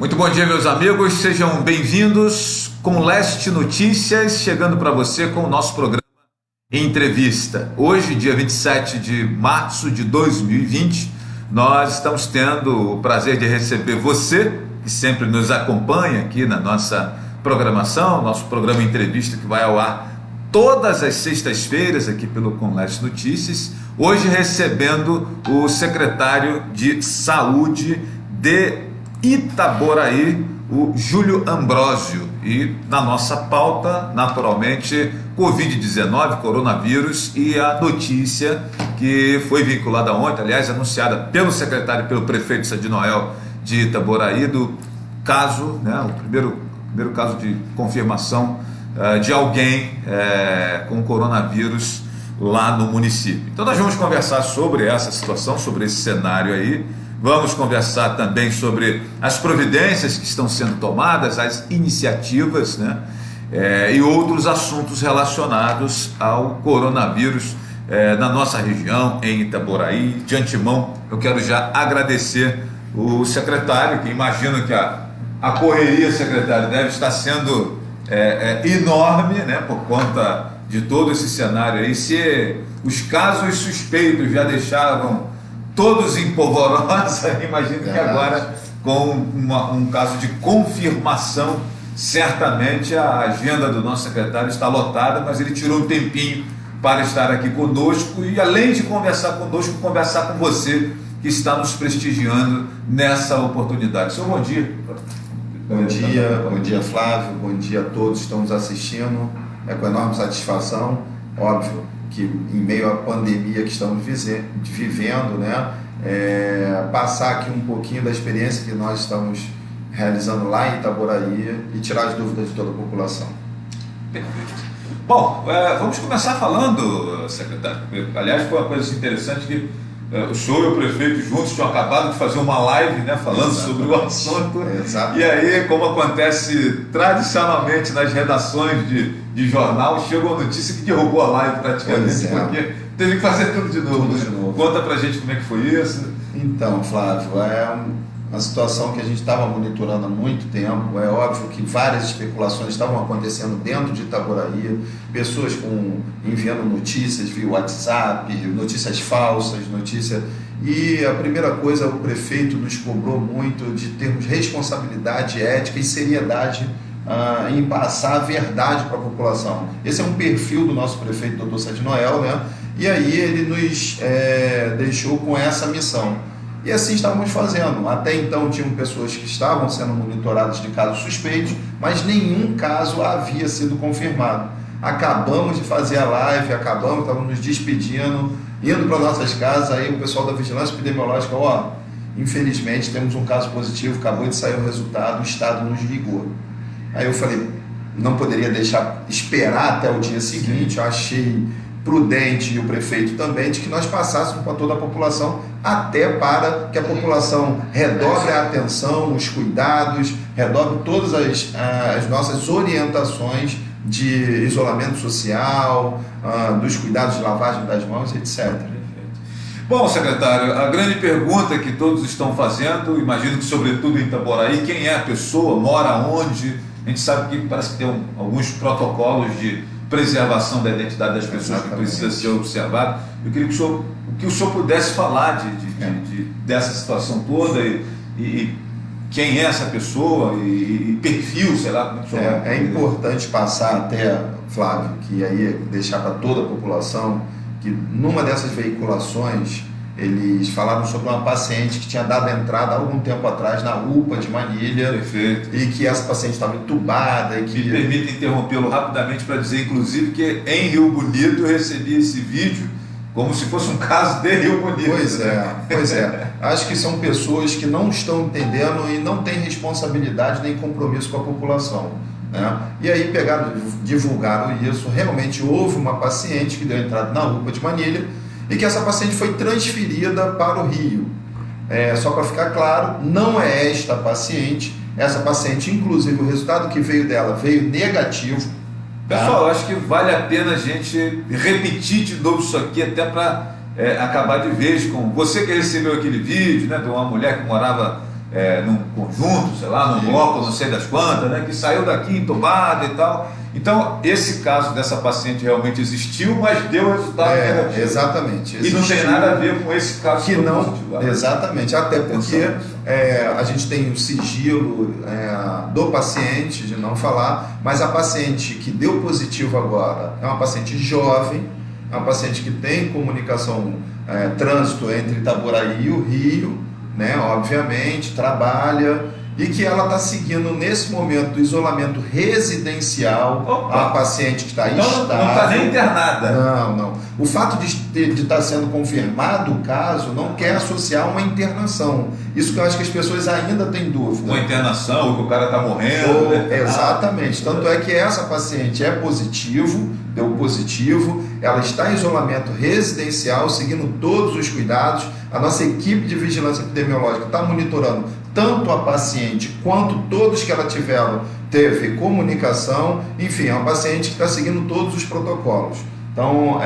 Muito bom dia, meus amigos, sejam bem-vindos com Leste Notícias, chegando para você com o nosso programa Entrevista. Hoje, dia 27 de março de 2020, nós estamos tendo o prazer de receber você, que sempre nos acompanha aqui na nossa programação, nosso programa Entrevista, que vai ao ar todas as sextas-feiras aqui pelo Com Leste Notícias. Hoje recebendo o secretário de Saúde de Itaboraí, o Júlio Ambrósio, e na nossa pauta, naturalmente, Covid-19, coronavírus, e a notícia que foi vinculada ontem, aliás, anunciada pelo secretário, pelo prefeito Sadi Noel de Itaboraí, do caso, né, o primeiro caso de confirmação de alguém com coronavírus lá no município. Então nós vamos conversar sobre essa situação, sobre esse cenário aí. Vamos conversar também sobre as providências que estão sendo tomadas, as iniciativas, né? E outros assuntos relacionados ao coronavírus na nossa região, em Itaboraí. De antemão, eu quero já agradecer o secretário, que imagino que a correria, secretário, deve estar sendo enorme, né? Por conta de todo esse cenário aí. Se os casos suspeitos já deixaram todos em polvorosa, imagino que agora, com um caso de confirmação, certamente a agenda do nosso secretário está lotada, mas ele tirou um tempinho para estar aqui conosco e, além de conversar conosco, conversar com você que está nos prestigiando nessa oportunidade. Senhor, bom dia. Bom dia Flávio, bom dia a todos que estão nos assistindo. É com enorme satisfação, óbvio, que em meio à pandemia que estamos vivendo, né, passar aqui um pouquinho da experiência que nós estamos realizando lá em Itaboraí e tirar as dúvidas de toda a população. Perfeito. Bom, vamos começar falando, secretário. Aliás, foi uma coisa interessante que o senhor e o prefeito juntos tinham acabado de fazer uma live, né, falando sobre o assunto. Exato. E aí, como acontece tradicionalmente nas redações de jornal, chegou a notícia que derrubou a live praticamente, porque teve que fazer tudo de novo. Conta pra gente como é que foi isso. Então, Flávio, é uma situação que a gente estava monitorando há muito tempo. É óbvio que várias especulações estavam acontecendo dentro de Itaboraí, pessoas enviando notícias via WhatsApp, notícias falsas, E a primeira coisa, o prefeito nos cobrou muito de termos responsabilidade ética e seriedade em passar a verdade para a população. Esse é um perfil do nosso prefeito, Dr. Sadi Noel, né? E aí ele nos deixou com essa missão. E assim estávamos fazendo. Até então tinham pessoas que estavam sendo monitoradas de casos suspeitos, mas nenhum caso havia sido confirmado. Acabamos de fazer a live, estávamos nos despedindo, indo para nossas casas, aí o pessoal da Vigilância Epidemiológica, infelizmente temos um caso positivo, acabou de sair o resultado, o Estado nos ligou. Aí eu falei, não poderia deixar esperar até o dia seguinte. Eu achei prudente, e o prefeito também, de que nós passássemos para toda a população, até para que a população redobre a atenção, os cuidados, redobre todas as nossas orientações de isolamento social, dos cuidados de lavagem das mãos, etc. Bom, secretário, a grande pergunta que todos estão fazendo, imagino que sobretudo em Itaboraí, quem é a pessoa, mora onde? A gente sabe que parece que tem alguns protocolos de preservação da identidade das pessoas. Exatamente. Que precisa ser observado. Eu queria que o senhor pudesse falar dessa situação toda e quem é essa pessoa e perfil, sei lá. Como é importante passar até, Flávio, que aí deixar para toda a população que numa dessas veiculações eles falaram sobre uma paciente que tinha dado entrada há algum tempo atrás na UPA de Manilha. Perfeito. E que essa paciente estava entubada. Me permita interrompê-lo rapidamente para dizer, inclusive, que em Rio Bonito eu recebi esse vídeo como se fosse um caso de Rio Bonito. Pois é. Acho que são pessoas que não estão entendendo e não têm responsabilidade nem compromisso com a população, né? E aí divulgaram isso. Realmente houve uma paciente que deu entrada na UPA de Manilha e que essa paciente foi transferida para o Rio. Só para ficar claro, não é esta paciente. Essa paciente, inclusive, o resultado que veio dela veio negativo. Pessoal, eu acho que vale a pena a gente repetir de novo isso aqui, até para acabar de vez com você que recebeu aquele vídeo, né, de uma mulher que morava num conjunto, sei lá, num bloco, não sei das quantas, né, que saiu daqui entubado e tal. Então, esse caso dessa paciente realmente existiu, mas deu resultado negativo. Exatamente. E não tem nada a ver com esse caso que não. Exatamente, até porque a gente tem o sigilo do paciente, de não falar, mas a paciente que deu positivo agora é uma paciente jovem, é uma paciente que tem comunicação, trânsito entre Itaboraí e o Rio, né, obviamente, trabalha, e que ela está seguindo nesse momento do isolamento residencial. Opa. A paciente que está então, estável. Não está nem internada. Não. O fato de estar sendo confirmado o caso não quer associar uma internação. Isso que eu acho que as pessoas ainda têm dúvida. Uma internação, ou que o cara está morrendo. Exatamente. Tanto é que essa paciente deu positivo, ela está em isolamento residencial, seguindo todos os cuidados. A nossa equipe de vigilância epidemiológica está monitorando tanto a paciente quanto todos que ela teve comunicação. Enfim, é uma paciente que está seguindo todos os protocolos. Então,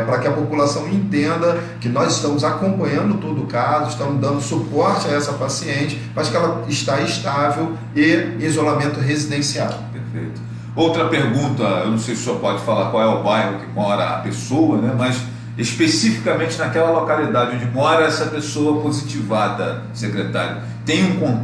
para que a população entenda que nós estamos acompanhando todo o caso, estamos dando suporte a essa paciente, mas que ela está estável e em isolamento residencial. Perfeito. Outra pergunta, eu não sei se o senhor pode falar qual é o bairro que mora a pessoa, né? Mas especificamente naquela localidade onde mora essa pessoa positivada, secretário, tem um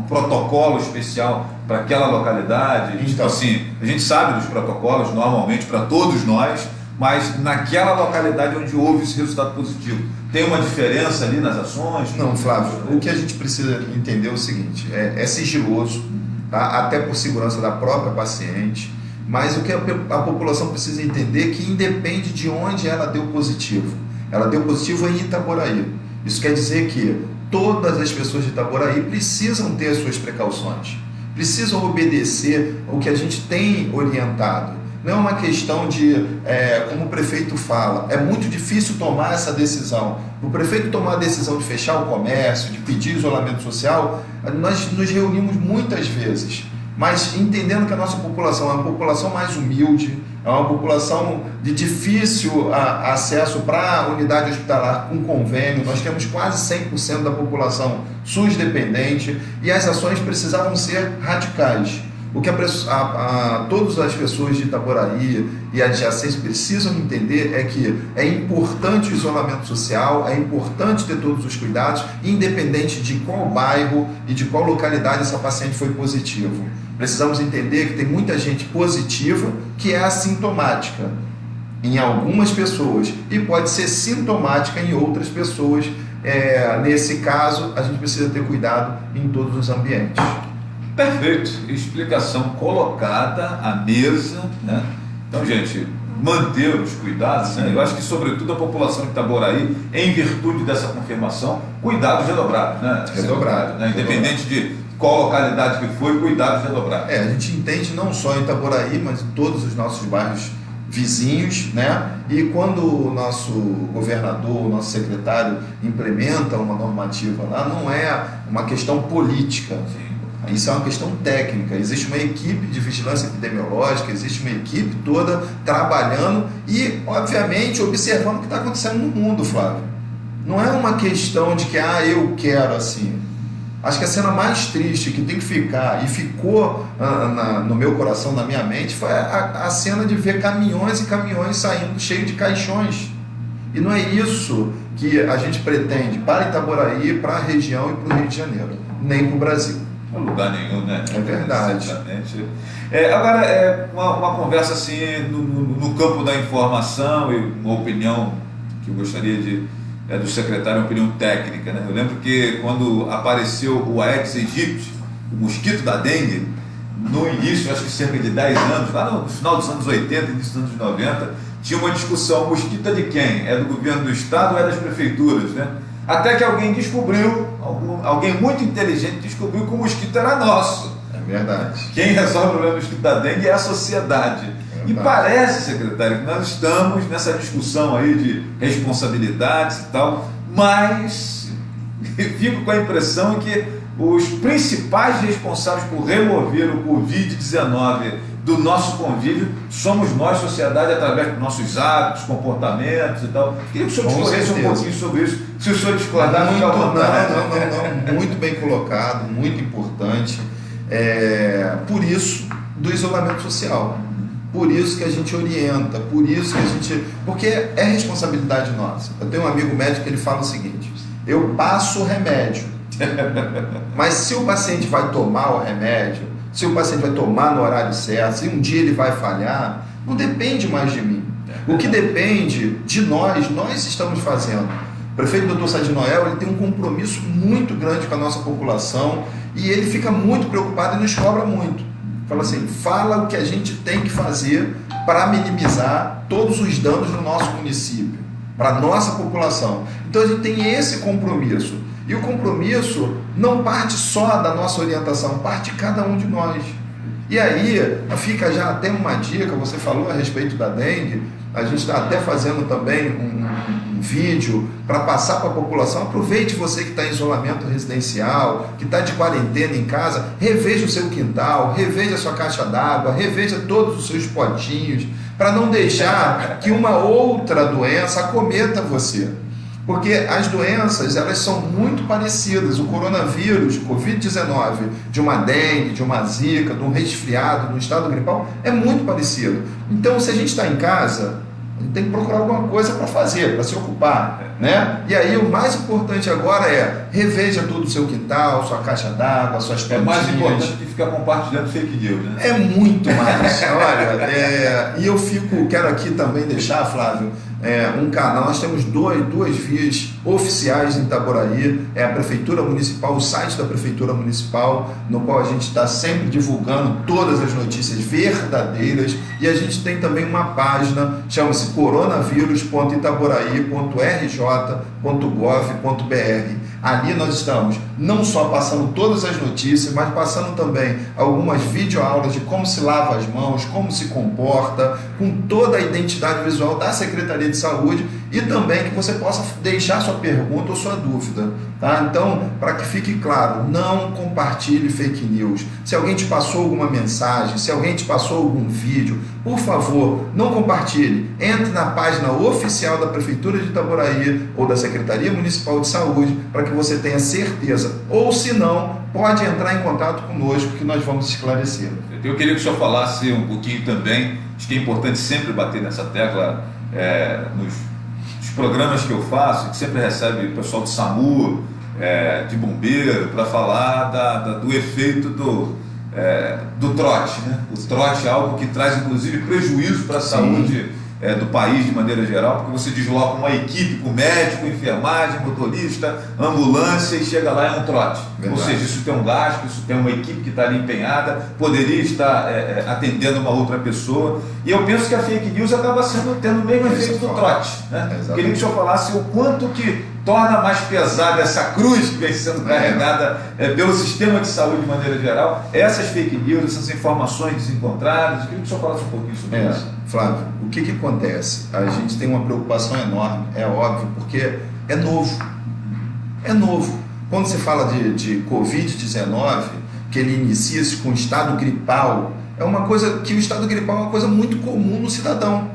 protocolo especial para aquela localidade? Então, tipo assim, a gente sabe dos protocolos normalmente para todos nós, mas naquela localidade onde houve esse resultado positivo, tem uma diferença ali nas ações? Não, Flávio, o que a gente precisa entender é o seguinte, é sigiloso, tá? Até por segurança da própria paciente, mas o que a população precisa entender é que independe de onde ela deu positivo. Ela deu positivo em Itaboraí. Isso quer dizer que todas as pessoas de Itaboraí precisam ter as suas precauções, precisam obedecer o que a gente tem orientado. Não é uma questão de, como o prefeito fala, é muito difícil tomar essa decisão. O prefeito tomar a decisão de fechar o comércio, de pedir isolamento social, nós nos reunimos muitas vezes, mas entendendo que a nossa população é uma população mais humilde, é uma população de difícil acesso para a unidade hospitalar com convênio. Nós temos quase 100% da população SUS dependente e as ações precisavam ser radicais. O que todas as pessoas de Itaboraí e adjacência precisam entender é que é importante o isolamento social, é importante ter todos os cuidados, independente de qual bairro e de qual localidade essa paciente foi positiva. Precisamos entender que tem muita gente positiva que é assintomática em algumas pessoas e pode ser sintomática em outras pessoas. Nesse caso, a gente precisa ter cuidado em todos os ambientes. Perfeito, explicação colocada à mesa, né? Então, gente, manter os cuidados, né? Eu acho que sobretudo a população de Itaboraí, em virtude dessa confirmação, cuidados redobrados, né? Redobrados, né? Independente de qual localidade que foi, cuidados redobrados. A gente entende não só em Itaboraí, mas em todos os nossos bairros vizinhos, né? E quando o nosso governador, o nosso secretário implementa uma normativa lá, não é uma questão política. Sim. Isso é uma questão técnica. Existe uma equipe de vigilância epidemiológica, existe uma equipe toda trabalhando e, obviamente, observando o que está acontecendo no mundo, Flávio. Não é uma questão de que, eu quero assim. Acho que a cena mais triste que tem que ficar, e ficou no meu coração, na minha mente, foi a cena de ver caminhões e caminhões saindo cheios de caixões. E não é isso que a gente pretende para Itaboraí, para a região e para o Rio de Janeiro, nem para o Brasil. Lugar nenhum, né? É verdade. Exatamente. Agora, uma conversa assim no campo da informação e uma opinião que eu gostaria do secretário, uma opinião técnica, né? Eu lembro que quando apareceu o Aedes aegypti, o mosquito da dengue, no início, acho que cerca de 10 anos, lá no final dos anos 80, início dos anos 90, tinha uma discussão: mosquito é de quem? É do governo do estado ou é das prefeituras, né? Até que alguém descobriu, alguém muito inteligente descobriu que o mosquito era nosso. É verdade. Quem resolve o problema do mosquito da dengue é a sociedade. E parece, secretário, que nós estamos nessa discussão aí de responsabilidades e tal, mas fico com a impressão que os principais responsáveis por remover o Covid-19 do nosso convívio somos nós, sociedade, através dos nossos hábitos, comportamentos e tal. Queria que o senhor discorresse um pouquinho sobre isso. Se o senhor discordar, fica à vontade. Não. Muito bem colocado, muito importante. Por isso, do isolamento social. Por isso que a gente orienta, por isso que a gente... Porque é responsabilidade nossa. Eu tenho um amigo médico que ele fala o seguinte: eu passo o remédio, mas se o paciente vai tomar o remédio, se o paciente vai tomar no horário certo, se um dia ele vai falhar, não depende mais de mim. O que depende de nós estamos fazendo. O prefeito Dr. Sadi Noel, ele tem um compromisso muito grande com a nossa população e ele fica muito preocupado e nos cobra muito. Fala assim, fala o que a gente tem que fazer para minimizar todos os danos no nosso município, para a nossa população. Então a gente tem esse compromisso. E o compromisso não parte só da nossa orientação, parte de cada um de nós. E aí fica já até uma dica, você falou a respeito da dengue, a gente está até fazendo também um vídeo para passar para a população. Aproveite você que está em isolamento residencial, que está de quarentena em casa, reveja o seu quintal, reveja a sua caixa d'água, reveja todos os seus potinhos, para não deixar que uma outra doença acometa você. Porque as doenças, elas são muito parecidas. O coronavírus, o Covid-19, de uma dengue, de uma zika, de um resfriado, de um estado gripal, é muito parecido. Então, se a gente está em casa, a gente tem que procurar alguma coisa para fazer, para se ocupar, né? E aí o mais importante agora é reveja todo o seu quintal, sua caixa d'água, suas plantinhas. É mais importante que ficar compartilhando fake news, né? É muito mais. Olha, e eu quero aqui também deixar, Flávio, um canal. Nós temos duas vias oficiais em Itaboraí, é a Prefeitura Municipal, o site da Prefeitura Municipal, no qual a gente está sempre divulgando todas as notícias verdadeiras, e a gente tem também uma página, chama-se coronavírus.itaboraí.rj.gov.br. Ali nós estamos não só passando todas as notícias, mas passando também algumas videoaulas de como se lava as mãos, como se comporta, com toda a identidade visual da Secretaria de Saúde, e também que você possa deixar sua pergunta ou sua dúvida, tá? Então, para que fique claro, não compartilhe fake news. Se alguém te passou alguma mensagem, se alguém te passou algum vídeo, por favor, não compartilhe. Entre na página oficial da Prefeitura de Itaboraí ou da Secretaria Municipal de Saúde, para que você tenha certeza. Ou, se não, pode entrar em contato conosco que nós vamos esclarecer. Eu queria que o senhor falasse um pouquinho também, acho que é importante sempre bater nessa tecla nos programas que eu faço, que sempre recebe o pessoal do SAMU, de bombeiro, para falar do efeito do trote, né? O trote é algo que traz inclusive prejuízo para a saúde do país de maneira geral, porque você desloca uma equipe com médico, enfermagem, motorista, ambulância e chega lá é um trote. Verdade. Ou seja, isso tem um gasto, isso tem uma equipe que está ali empenhada, poderia estar atendendo uma outra pessoa, e eu penso que a fake news acaba tendo o mesmo efeito do trote, né? Queria que o senhor falasse o quanto que torna mais pesada essa cruz que vem sendo carregada pelo sistema de saúde de maneira geral, essas fake news, essas informações desencontradas. Eu queria que o senhor falasse um pouquinho sobre isso. Flávio, o que acontece? A gente tem uma preocupação enorme, é óbvio, porque é novo. É novo. Quando você fala de Covid-19, que ele inicia-se com estado gripal, é uma coisa que o estado gripal é uma coisa muito comum no cidadão.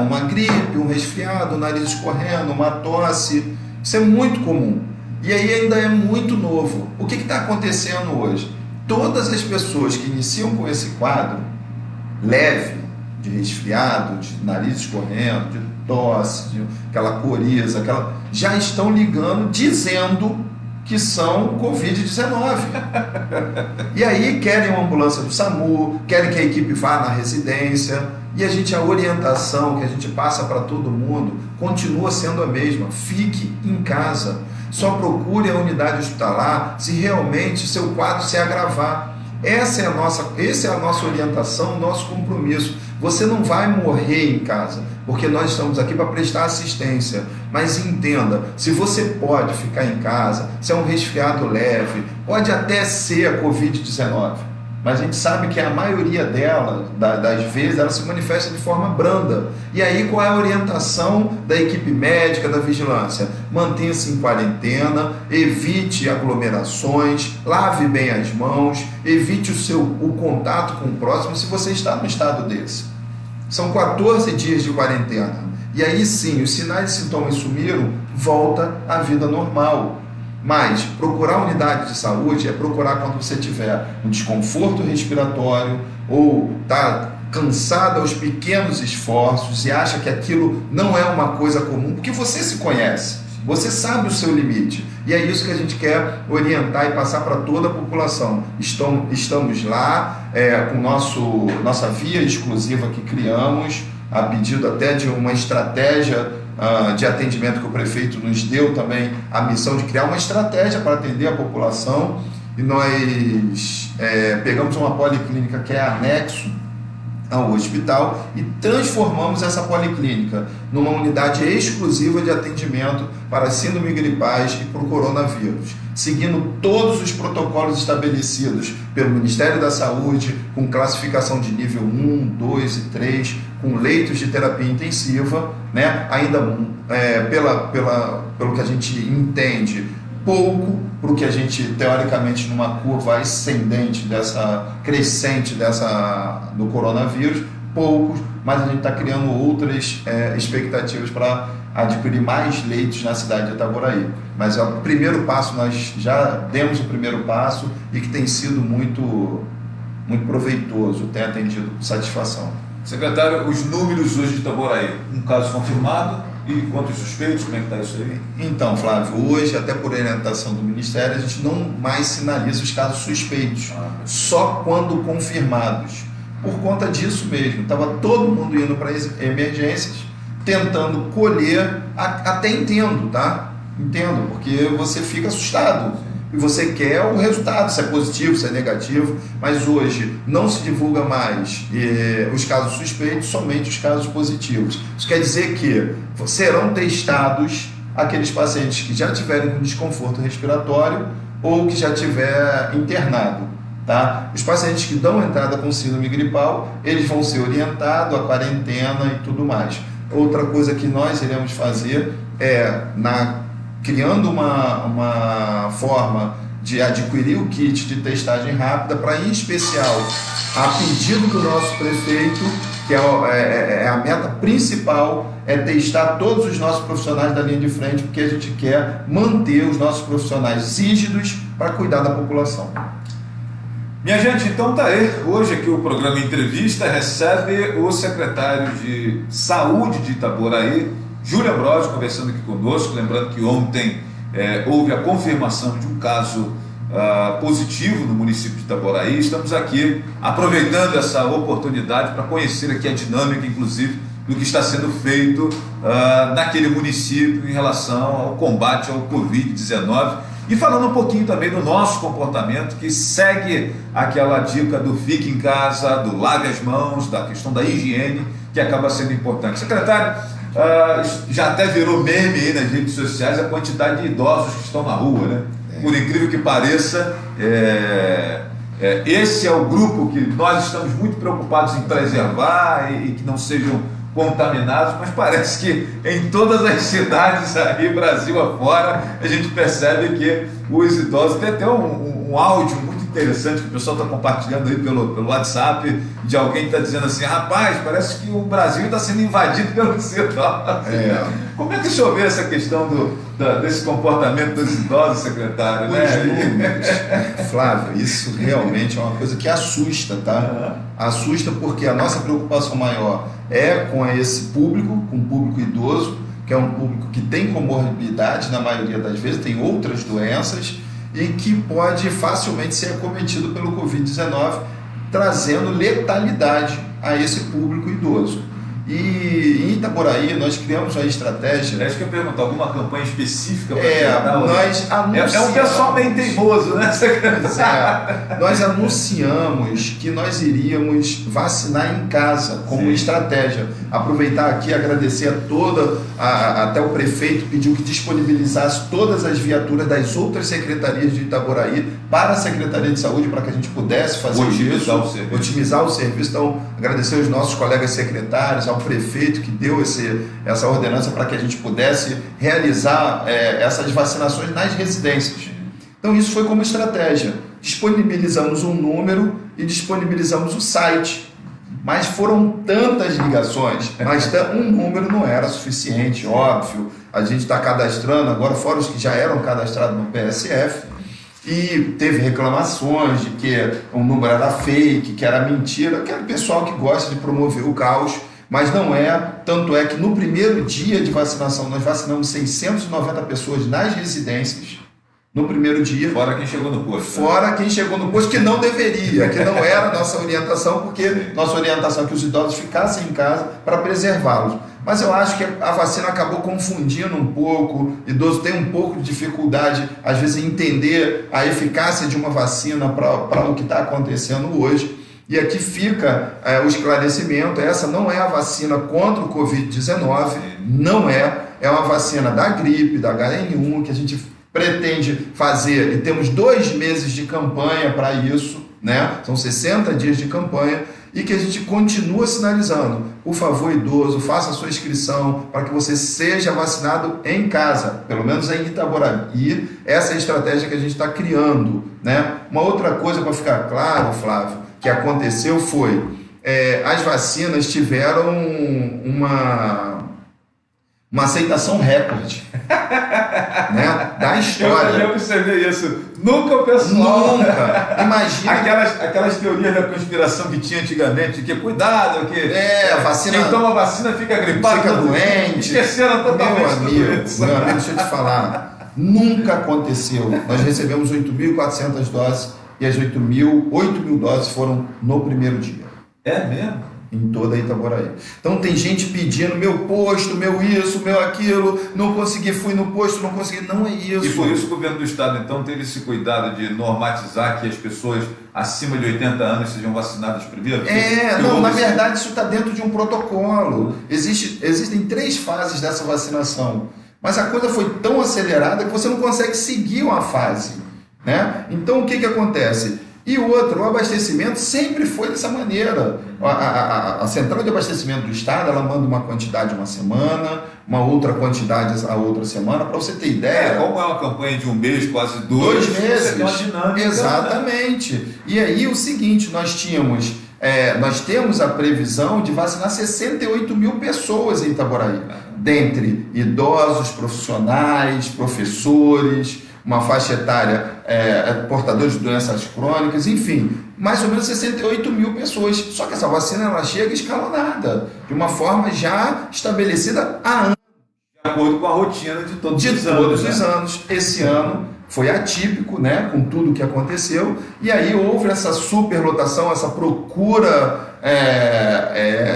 Uma gripe, um resfriado, o nariz escorrendo, uma tosse, isso é muito comum. E aí ainda é muito novo. O que está acontecendo hoje? Todas as pessoas que iniciam com esse quadro leve, de resfriado, de nariz escorrendo, de tosse, de aquela coriza, já estão ligando dizendo que são Covid-19. E aí querem uma ambulância do SAMU, querem que a equipe vá na residência, e a orientação que a gente passa para todo mundo continua sendo a mesma: fique em casa, só procure a unidade hospitalar se realmente seu quadro se agravar. Essa é a nossa orientação, nosso compromisso. Você não vai morrer em casa, porque nós estamos aqui para prestar assistência. Mas entenda, se você pode ficar em casa, se é um resfriado leve, pode até ser a Covid-19, mas a gente sabe que a maioria das vezes, ela se manifesta de forma branda. E aí, qual é a orientação da equipe médica, da vigilância? Mantenha-se em quarentena, evite aglomerações, lave bem as mãos, evite o contato com o próximo se você está no estado desse. São 14 dias de quarentena. E aí sim, os sinais e sintomas sumiram, volta à vida normal. Mas procurar a unidade de saúde é procurar quando você tiver um desconforto respiratório ou está cansado aos pequenos esforços e acha que aquilo não é uma coisa comum, porque você se conhece, você sabe o seu limite. E é isso que a gente quer orientar e passar para toda a população. Estamos lá com nossa via exclusiva que criamos, a pedido até de uma estratégia de atendimento que o prefeito nos deu também a missão de criar uma estratégia para atender a população, e nós pegamos uma policlínica que é anexo ao hospital e transformamos essa policlínica numa unidade exclusiva de atendimento para síndrome gripais e para o coronavírus, seguindo todos os protocolos estabelecidos pelo Ministério da Saúde, com classificação de nível 1, 2 e 3, com leitos de terapia intensiva, né? Ainda pelo que a gente entende, pouco para o que a gente, teoricamente, numa curva ascendente, crescente do coronavírus, poucos, mas a gente está criando outras expectativas para adquirir mais leitos na cidade de Itaboraí. Mas é o primeiro passo, nós já demos o primeiro passo e que tem sido muito, muito proveitoso, tem atendido com satisfação. Secretário, os números hoje de Itaboraí, um caso confirmado e quantos suspeitos, como é que está isso aí? Então, Flávio, hoje, até por orientação do Ministério, a gente não mais sinaliza os casos suspeitos, só quando confirmados. Por conta disso mesmo, estava todo mundo indo para emergências, tentando colher, até entendo, tá? Entendo, porque você fica assustado. E você quer o resultado, se é positivo, se é negativo, mas hoje não se divulga mais os casos suspeitos, somente os casos positivos. Isso quer dizer que serão testados aqueles pacientes que já tiverem com desconforto respiratório ou que já tiver internado. Tá? Os pacientes que dão entrada com síndrome gripal, eles vão ser orientados à quarentena e tudo mais. Outra coisa que nós iremos fazer é, criando uma forma de adquirir o kit de testagem rápida para, em especial, a pedido do nosso prefeito, que é a meta principal, é testar todos os nossos profissionais da linha de frente, porque a gente quer manter os nossos profissionais rígidos para cuidar da população. Minha gente, então tá aí. Hoje aqui o programa Entrevista recebe o secretário de Saúde de Itaboraí, Júlio Ambrosio, conversando aqui conosco. Lembrando que ontem houve a confirmação de um caso positivo no município de Itaboraí. Estamos aqui aproveitando essa oportunidade para conhecer aqui a dinâmica, inclusive, do que está sendo feito naquele município em relação ao combate ao Covid-19. E falando um pouquinho também do nosso comportamento, que segue aquela dica do fique em casa, do lave as mãos, da questão da higiene, que acaba sendo importante. Secretário, já até virou meme aí nas redes sociais a quantidade de idosos que estão na rua, né? Por incrível que pareça, esse é o grupo que nós estamos muito preocupados em preservar e que não sejam contaminados, mas parece que em todas as cidades aí, Brasil afora, a gente percebe que os idosos, tem até um áudio muito interessante que o pessoal está compartilhando aí pelo WhatsApp, de alguém que está dizendo assim: rapaz, parece que o Brasil está sendo invadido pelos idosos. Como é que o senhor vê essa questão desse comportamento dos idosos, secretário? Flávio, isso realmente é uma coisa que assusta, tá? Assusta porque a nossa preocupação maior é com esse público, com o público idoso, que é um público que tem comorbidade na maioria das vezes, tem outras doenças e que pode facilmente ser acometido pelo Covid-19, trazendo letalidade a esse público idoso. E em Itaboraí nós criamos uma estratégia. Acho que eu pergunto, alguma campanha específica para nós anunciamos. É um pessoal bem teimoso, né? Nós anunciamos que nós iríamos vacinar em casa como estratégia. Aproveitar aqui e agradecer até o prefeito pediu que disponibilizasse todas as viaturas das outras secretarias de Itaboraí para a Secretaria de Saúde, para que a gente pudesse fazer otimizar o serviço. Então, agradecer aos nossos colegas secretários, ao prefeito que deu essa ordenança para que a gente pudesse realizar essas vacinações nas residências. Então, isso foi como estratégia. Disponibilizamos um número e disponibilizamos o site. Mas foram tantas ligações, mas um número não era suficiente, óbvio. A gente está cadastrando, agora fora os que já eram cadastrados no PSF, e teve reclamações de que o número era fake, que era mentira, aquele pessoal que gosta de promover o caos, mas não é. Tanto é que no primeiro dia de vacinação nós vacinamos 690 pessoas nas residências. No primeiro dia. Fora quem chegou no posto. Fora quem chegou no posto, que não deveria, que não era a nossa orientação, porque nossa orientação é que os idosos ficassem em casa para preservá-los. Mas eu acho que a vacina acabou confundindo um pouco, o idoso tem um pouco de dificuldade, às vezes, em entender a eficácia de uma vacina para o que está acontecendo hoje. E aqui fica o esclarecimento: essa não é a vacina contra o Covid-19, não é uma vacina da gripe, da HN1, que a gente pretende fazer, e temos 2 meses de campanha para isso, né? São 60 dias de campanha, e que a gente continua sinalizando: por favor, idoso, faça a sua inscrição para que você seja vacinado em casa, pelo menos em Itaboraí. Essa é a estratégia que a gente está criando, né? Uma outra coisa para ficar claro, Flávio, que aconteceu foi, as vacinas tiveram uma aceitação recorde, né, da história. Eu observei isso. Nunca o pessoal... Nunca. Imagina... Aquelas teorias da conspiração que tinha antigamente, que cuidado, que... a vacina... Quem toma vacina fica gripado. Fica doente. Esqueceram totalmente. Meu amigo, deixa eu te falar. Nunca aconteceu. Nós recebemos 8.400 doses e as 8 mil doses foram no primeiro dia. É mesmo? Em toda Itaboraí. Então tem gente pedindo meu posto, meu isso, meu aquilo, não consegui, fui no posto, não consegui, não é isso. E por isso o governo do estado então teve esse cuidado de normatizar que as pessoas acima de 80 anos sejam vacinadas primeiro? Na verdade isso está dentro de um protocolo. Existem 3 fases dessa vacinação, mas a coisa foi tão acelerada que você não consegue seguir uma fase, né? Então o que acontece? E o abastecimento sempre foi dessa maneira. A central de abastecimento do estado, ela manda uma quantidade uma semana, uma outra quantidade a outra semana, para você ter ideia. Como é uma campanha de 1 mês, quase 2 meses. Você tem uma dinâmica. Exatamente. Né? E aí o seguinte, nós temos a previsão de vacinar 68 mil pessoas em Itaboraí, dentre idosos, profissionais, professores, uma faixa etária, portadores de doenças crônicas, enfim, mais ou menos 68 mil pessoas. Só que essa vacina ela chega escalonada, de uma forma já estabelecida há anos. De acordo com a rotina de todos os anos. Esse ano foi atípico, né, com tudo que aconteceu, e aí houve essa superlotação, essa procura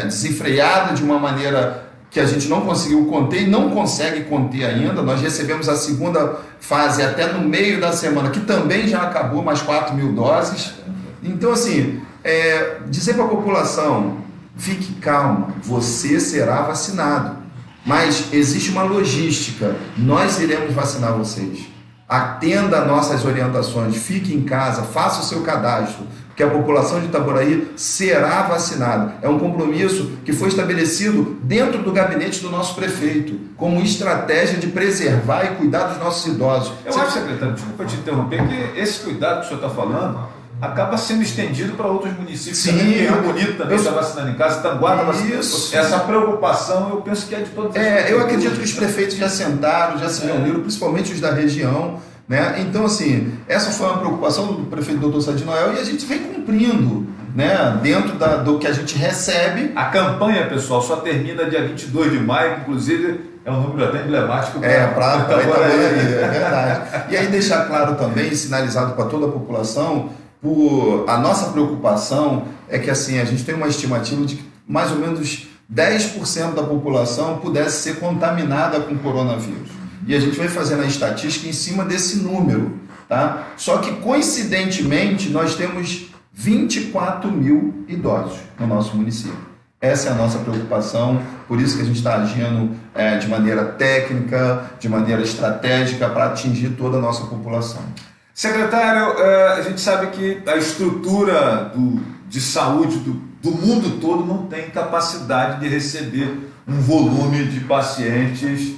desenfreada de uma maneira que a gente não conseguiu conter e não consegue conter ainda. Nós recebemos a segunda fase até no meio da semana, que também já acabou, mais 4 mil doses. Então, assim, dizer para a população: fique calma, você será vacinado. Mas existe uma logística, nós iremos vacinar vocês. Atenda a nossas orientações, fique em casa, faça o seu cadastro, que a população de Itaboraí será vacinada. É um compromisso que foi estabelecido dentro do gabinete do nosso prefeito, como estratégia de preservar e cuidar dos nossos idosos. Eu acho, secretário, desculpa te interromper, que esse cuidado que o senhor está falando acaba sendo estendido para outros municípios. Sim, também. Rio Bonito também está vacinando em casa, Tanguá está vacinando. Essa preocupação, eu penso que é de todas as eu acredito que os prefeitos já sentaram, já se reuniram, principalmente os da região, né? Então, assim, essa foi uma preocupação do prefeito Dr. Sadi Noel, e a gente vem cumprindo, né, dentro do que a gente recebe. A campanha, pessoal, só termina dia 22 de maio, que inclusive é um número até emblemático para Itaboraí, é verdade. E aí deixar claro também, sinalizado para toda a população, a nossa preocupação é que, assim, a gente tem uma estimativa de que mais ou menos 10% da população pudesse ser contaminada com coronavírus. E a gente vai fazendo a estatística em cima desse número, tá? Só que, coincidentemente, nós temos 24 mil idosos no nosso município. Essa é a nossa preocupação, por isso que a gente está agindo de maneira técnica, de maneira estratégica, para atingir toda a nossa população. Secretário, a gente sabe que a estrutura de saúde do mundo todo não tem capacidade de receber um volume de pacientes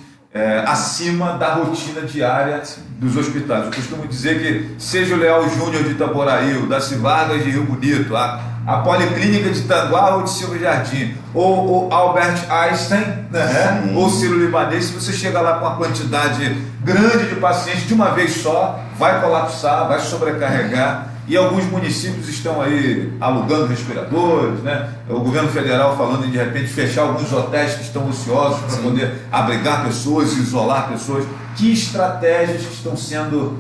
acima da rotina diária dos hospitais. Eu costumo dizer que seja o Leal Júnior de Itaboraí, o Daci Vargas de Rio Bonito, a Policlínica de Tanguá ou de Silva Jardim, ou Albert Einstein, né? Ou Ciro Libanês, se você chega lá com uma quantidade grande de pacientes de uma vez só, vai colapsar, vai sobrecarregar. E alguns municípios estão aí alugando respiradores, né? O governo federal falando em de repente fechar alguns hotéis que estão ociosos para poder abrigar pessoas, isolar pessoas. Que estratégias que estão sendo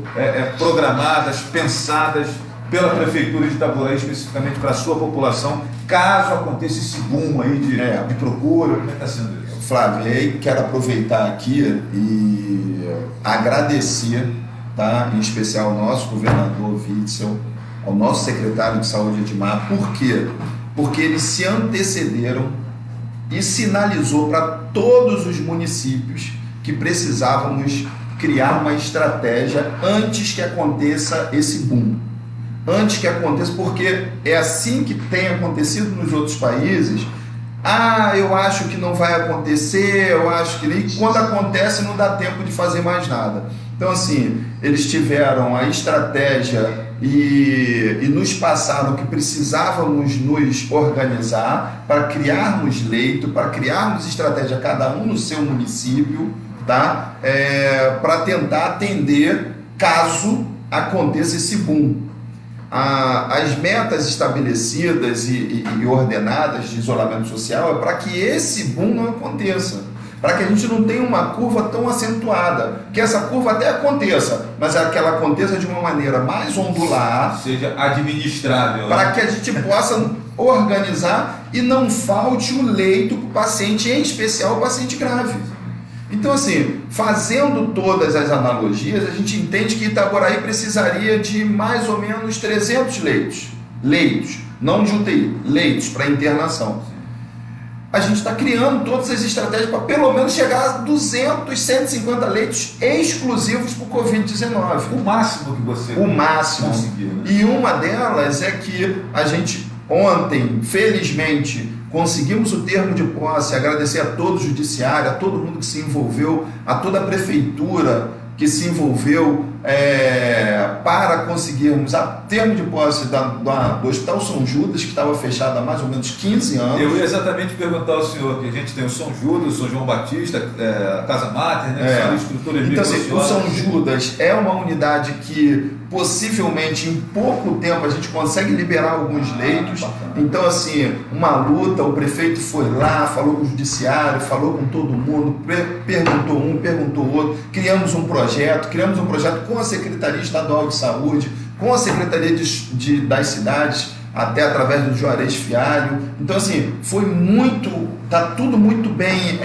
programadas, pensadas pela Prefeitura de Itaboraí, especificamente para a sua população, caso aconteça esse boom aí de procura? Como é que está sendo isso? Flávio, aí quero aproveitar aqui e agradecer, tá? Em especial ao nosso governador Witzel, ao nosso secretário de Saúde Edmar. Por quê? Porque eles se antecederam e sinalizou para todos os municípios que precisávamos criar uma estratégia antes que aconteça esse boom. Antes que aconteça, porque é assim que tem acontecido nos outros países. Eu acho que não vai acontecer, eu acho que... E quando acontece, não dá tempo de fazer mais nada. Então, assim, eles tiveram a estratégia e nos passaram que precisávamos nos organizar para criarmos leito, para criarmos estratégia, cada um no seu município, tá? Para tentar atender caso aconteça esse boom. As metas estabelecidas e ordenadas de isolamento social é para que esse boom não aconteça, para que a gente não tenha uma curva tão acentuada, que essa curva até aconteça, mas que ela aconteça de uma maneira mais ondular, seja administrável, para que a gente possa organizar e não falte o leito para o paciente, em especial o paciente grave. Então, assim, fazendo todas as analogias, a gente entende que Itaboraí precisaria de mais ou menos 300 leitos, não de UTI, leitos para internação. A gente está criando todas as estratégias para pelo menos chegar a 200, 150 leitos exclusivos para o Covid-19. O máximo que você conseguir, né? E uma delas é que a gente ontem, felizmente, conseguimos o termo de posse. Agradecer a todo o judiciário, a todo mundo que se envolveu, a toda a prefeitura que se envolveu para conseguirmos a termo de posse do Hospital São Judas, que estava fechado há mais ou menos 15 anos. Eu ia exatamente perguntar ao senhor, que a gente tem o São Judas, o São João Batista, a Casa Mater, né, que são estruturas então, assim, o São Judas é uma unidade que possivelmente em pouco tempo a gente consegue liberar alguns leitos. Bacana. Então, assim, uma luta, o prefeito foi lá, falou com o judiciário, falou com todo mundo, perguntou um, perguntou outro, criamos um projeto com a Secretaria Estadual de Saúde, com a Secretaria das Cidades, até através do Juarez Fialho. Então, assim, está tudo muito bem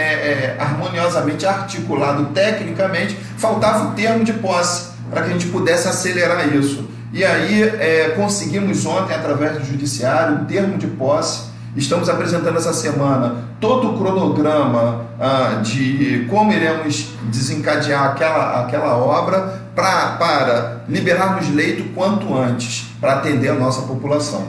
harmoniosamente articulado tecnicamente. Faltava o termo de posse para que a gente pudesse acelerar isso. E aí conseguimos ontem, através do judiciário, um termo de posse. Estamos apresentando essa semana todo o cronograma de como iremos desencadear aquela obra para liberarmos leito quanto antes, para atender a nossa população.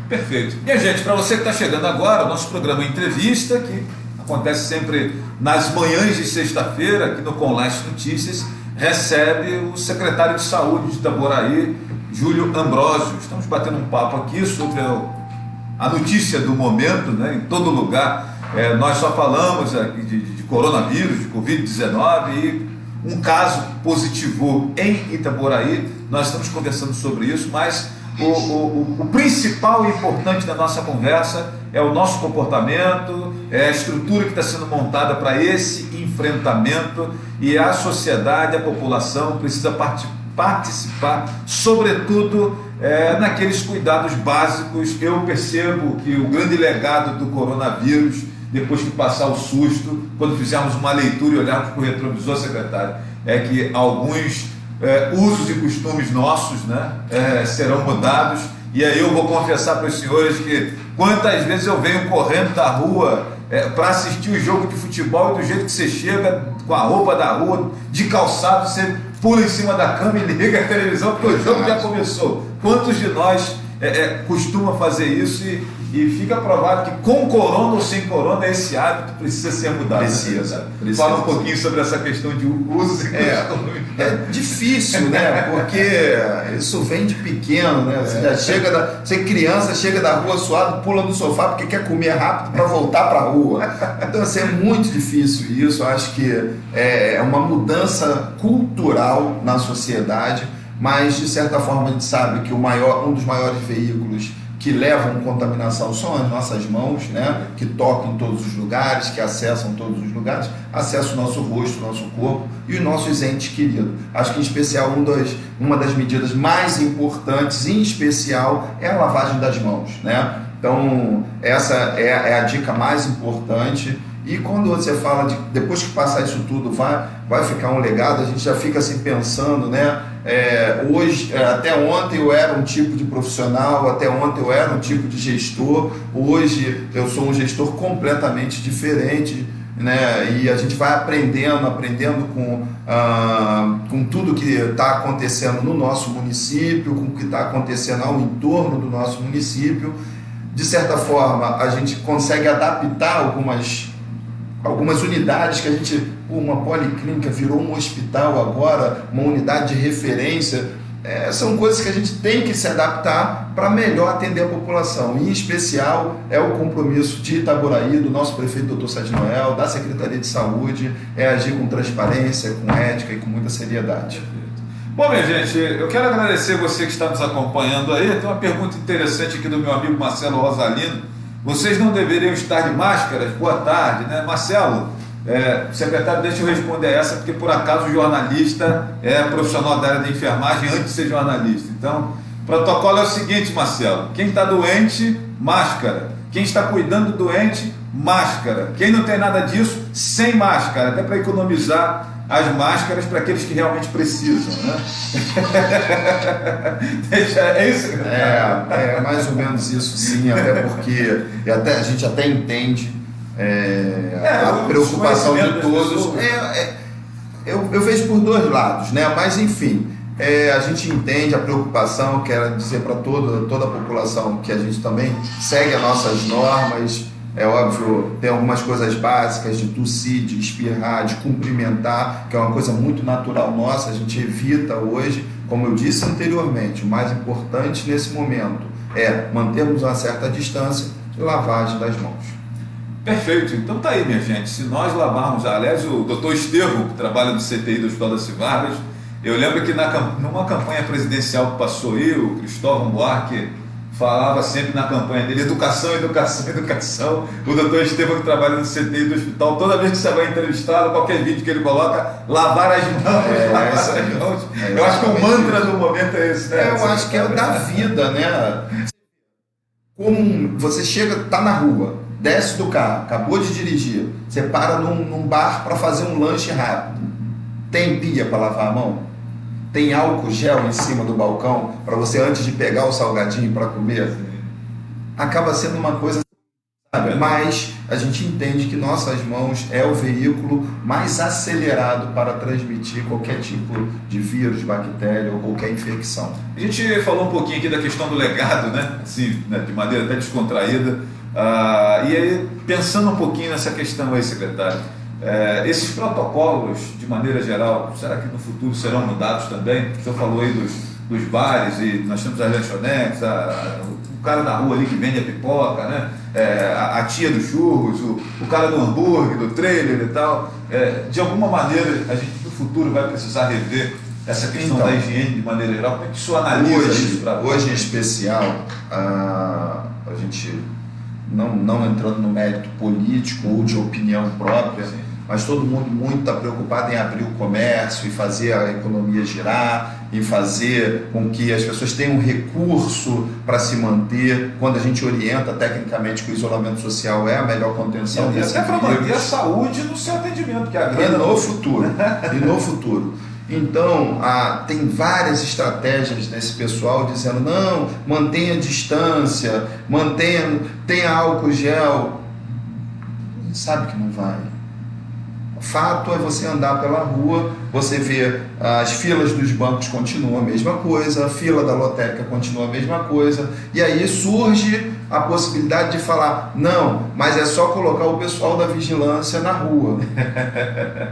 Perfeito. Minha gente, para você que está chegando agora, o nosso programa Entrevista, que acontece sempre nas manhãs de sexta-feira, aqui no Com Leste Notícias, recebe o secretário de Saúde de Itaboraí, Júlio Ambrósio. Estamos batendo um papo aqui sobre a notícia do momento, né? Em todo lugar. Nós só falamos aqui de coronavírus, de Covid-19, e um caso positivou em Itaboraí. Nós estamos conversando sobre isso, mas o principal e importante da nossa conversa é o nosso comportamento, é a estrutura que está sendo montada para esse enfrentamento, e a sociedade, a população precisa participar, sobretudo naqueles cuidados básicos. Eu percebo que o grande legado do coronavírus, depois que passar o susto, quando fizermos uma leitura e olharmos para o retrovisor, secretário, é que alguns usos e costumes nossos, né, serão mudados, E aí eu vou confessar para os senhores que quantas vezes eu venho correndo da rua para assistir o jogo de futebol, e do jeito que você chega com a roupa da rua, de calçado, você pula em cima da cama e liga a televisão porque o jogo já começou. Quantos de nós costuma fazer isso e fica provado que com corona ou sem corona esse hábito precisa ser mudado. Precisa. Fala um pouquinho sobre essa questão de uso e costume. É difícil, né? Porque isso vem de pequeno, né? Você já chega você criança, chega da rua suado, pula no sofá porque quer comer rápido para voltar para a rua. Então, assim, é muito difícil isso. Eu acho que é uma mudança cultural na sociedade, mas de certa forma a gente sabe que um dos maiores veículos que levam contaminação são as nossas mãos, né? Que tocam em todos os lugares, que acessam todos os lugares, acessam o nosso rosto, o nosso corpo e os nossos entes queridos. Acho que, em especial, uma das medidas mais importantes, em especial, é a lavagem das mãos, né? Então, essa é a dica mais importante. E quando você fala de, depois que passar isso tudo, vai ficar um legado, a gente já fica assim pensando, né? Hoje, até ontem eu era um tipo de profissional, até ontem eu era um tipo de gestor, hoje eu sou um gestor completamente diferente, né? E a gente vai aprendendo com tudo que está acontecendo no nosso município, com o que está acontecendo ao entorno do nosso município. De certa forma, a gente consegue adaptar algumas unidades que a gente, uma policlínica virou um hospital agora, uma unidade de referência, são coisas que a gente tem que se adaptar para melhor atender a população. E, em especial, é o compromisso de Itaboraí, do nosso prefeito Dr. Sérgio Noel, da Secretaria de Saúde, agir com transparência, com ética e com muita seriedade. Bom, minha gente, eu quero agradecer você que está nos acompanhando aí. Tem uma pergunta interessante aqui do meu amigo Marcelo Rosalino. Vocês não deveriam estar de máscaras? Boa tarde, né? Marcelo, secretário, deixa eu responder essa, porque por acaso o jornalista é profissional da área de enfermagem antes de ser jornalista. Então, o protocolo é o seguinte, Marcelo: quem está doente, máscara. Quem está cuidando do doente, máscara. Quem não tem nada disso, sem máscara, até para economizar as máscaras para aqueles que realmente precisam, né? É isso? É mais ou menos isso, sim, até porque a gente até entende a preocupação de todos. Eu vejo por dois lados, né? Mas enfim, a gente entende a preocupação, quero dizer para toda a população que a gente também segue as nossas normas. É óbvio, tem algumas coisas básicas de tossir, de espirrar, de cumprimentar, que é uma coisa muito natural nossa, a gente evita hoje. Como eu disse anteriormente, o mais importante nesse momento é mantermos uma certa distância e lavagem das mãos. Perfeito, então tá aí, minha gente. Se nós lavarmos, aliás, o doutor Estevão, que trabalha no CTI do Hospital das Civargas, eu lembro que numa campanha presidencial que passou aí, o Cristóvão Buarque falava sempre na campanha dele: educação, educação, educação. O doutor Estevão, que trabalha no CTI do hospital, toda vez que você vai entrevistá-lo, qualquer vídeo que ele coloca, lavar as mãos, lavar as mãos. Eu acho que o mantra do momento é esse, né? Eu acho que é o da vida, né? Como você chega, tá na rua, desce do carro, acabou de dirigir, você para num bar para fazer um lanche rápido. Tem pia para lavar a mão? Tem álcool gel em cima do balcão para você, antes de pegar o salgadinho para comer? Acaba sendo uma coisa, sabe? Mas a gente entende que nossas mãos é o veículo mais acelerado para transmitir qualquer tipo de vírus, bactéria ou qualquer infecção. A gente falou um pouquinho aqui da questão do legado, né? Assim, né? De maneira até descontraída. E aí, pensando um pouquinho nessa questão aí, secretário, esses protocolos, de maneira geral, será que no futuro serão mudados também? O senhor falou aí dos bares, e nós temos as lanchonetes, o cara da rua ali que vende a pipoca, né? A tia dos churros, o cara do hambúrguer, do trailer e tal. De alguma maneira, a gente no futuro vai precisar rever essa questão da higiene de maneira geral. Como é que o senhor analisa isso? Hoje, em especial, a gente, não entrando no mérito político ou de opinião própria, sim, mas todo mundo muito está preocupado em abrir o comércio e fazer a economia girar, e fazer com que as pessoas tenham recurso para se manter, quando a gente orienta tecnicamente que o isolamento social é a melhor contenção e desse até para manter a vírus. saúde no seu atendimento, que é a E grana no futuro. Então, tem várias estratégias desse pessoal dizendo, não, mantenha distância, tenha álcool gel. A gente sabe que não vai. O fato é você andar pela rua, você vê as filas dos bancos continuam a mesma coisa, a fila da lotérica continua a mesma coisa, e aí surge a possibilidade de falar, não, mas é só colocar o pessoal da vigilância na rua.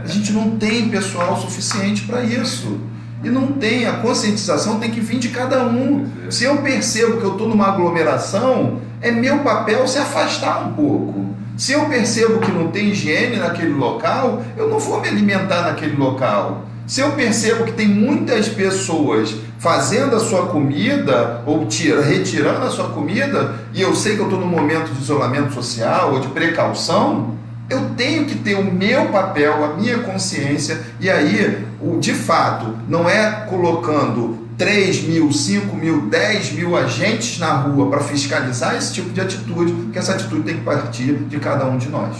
A gente não tem pessoal suficiente para isso. E não tem, a conscientização tem que vir de cada um. Se eu percebo que eu estou numa aglomeração, é meu papel se afastar um pouco. Se eu percebo que não tem higiene naquele local, eu não vou me alimentar naquele local. Se eu percebo que tem muitas pessoas fazendo a sua comida ou retirando a sua comida, e eu sei que eu estou num momento de isolamento social ou de precaução, eu tenho que ter o meu papel, a minha consciência, e aí, de fato, não é colocando 3 mil, 5 mil, 10 mil agentes na rua para fiscalizar esse tipo de atitude, porque essa atitude tem que partir de cada um de nós.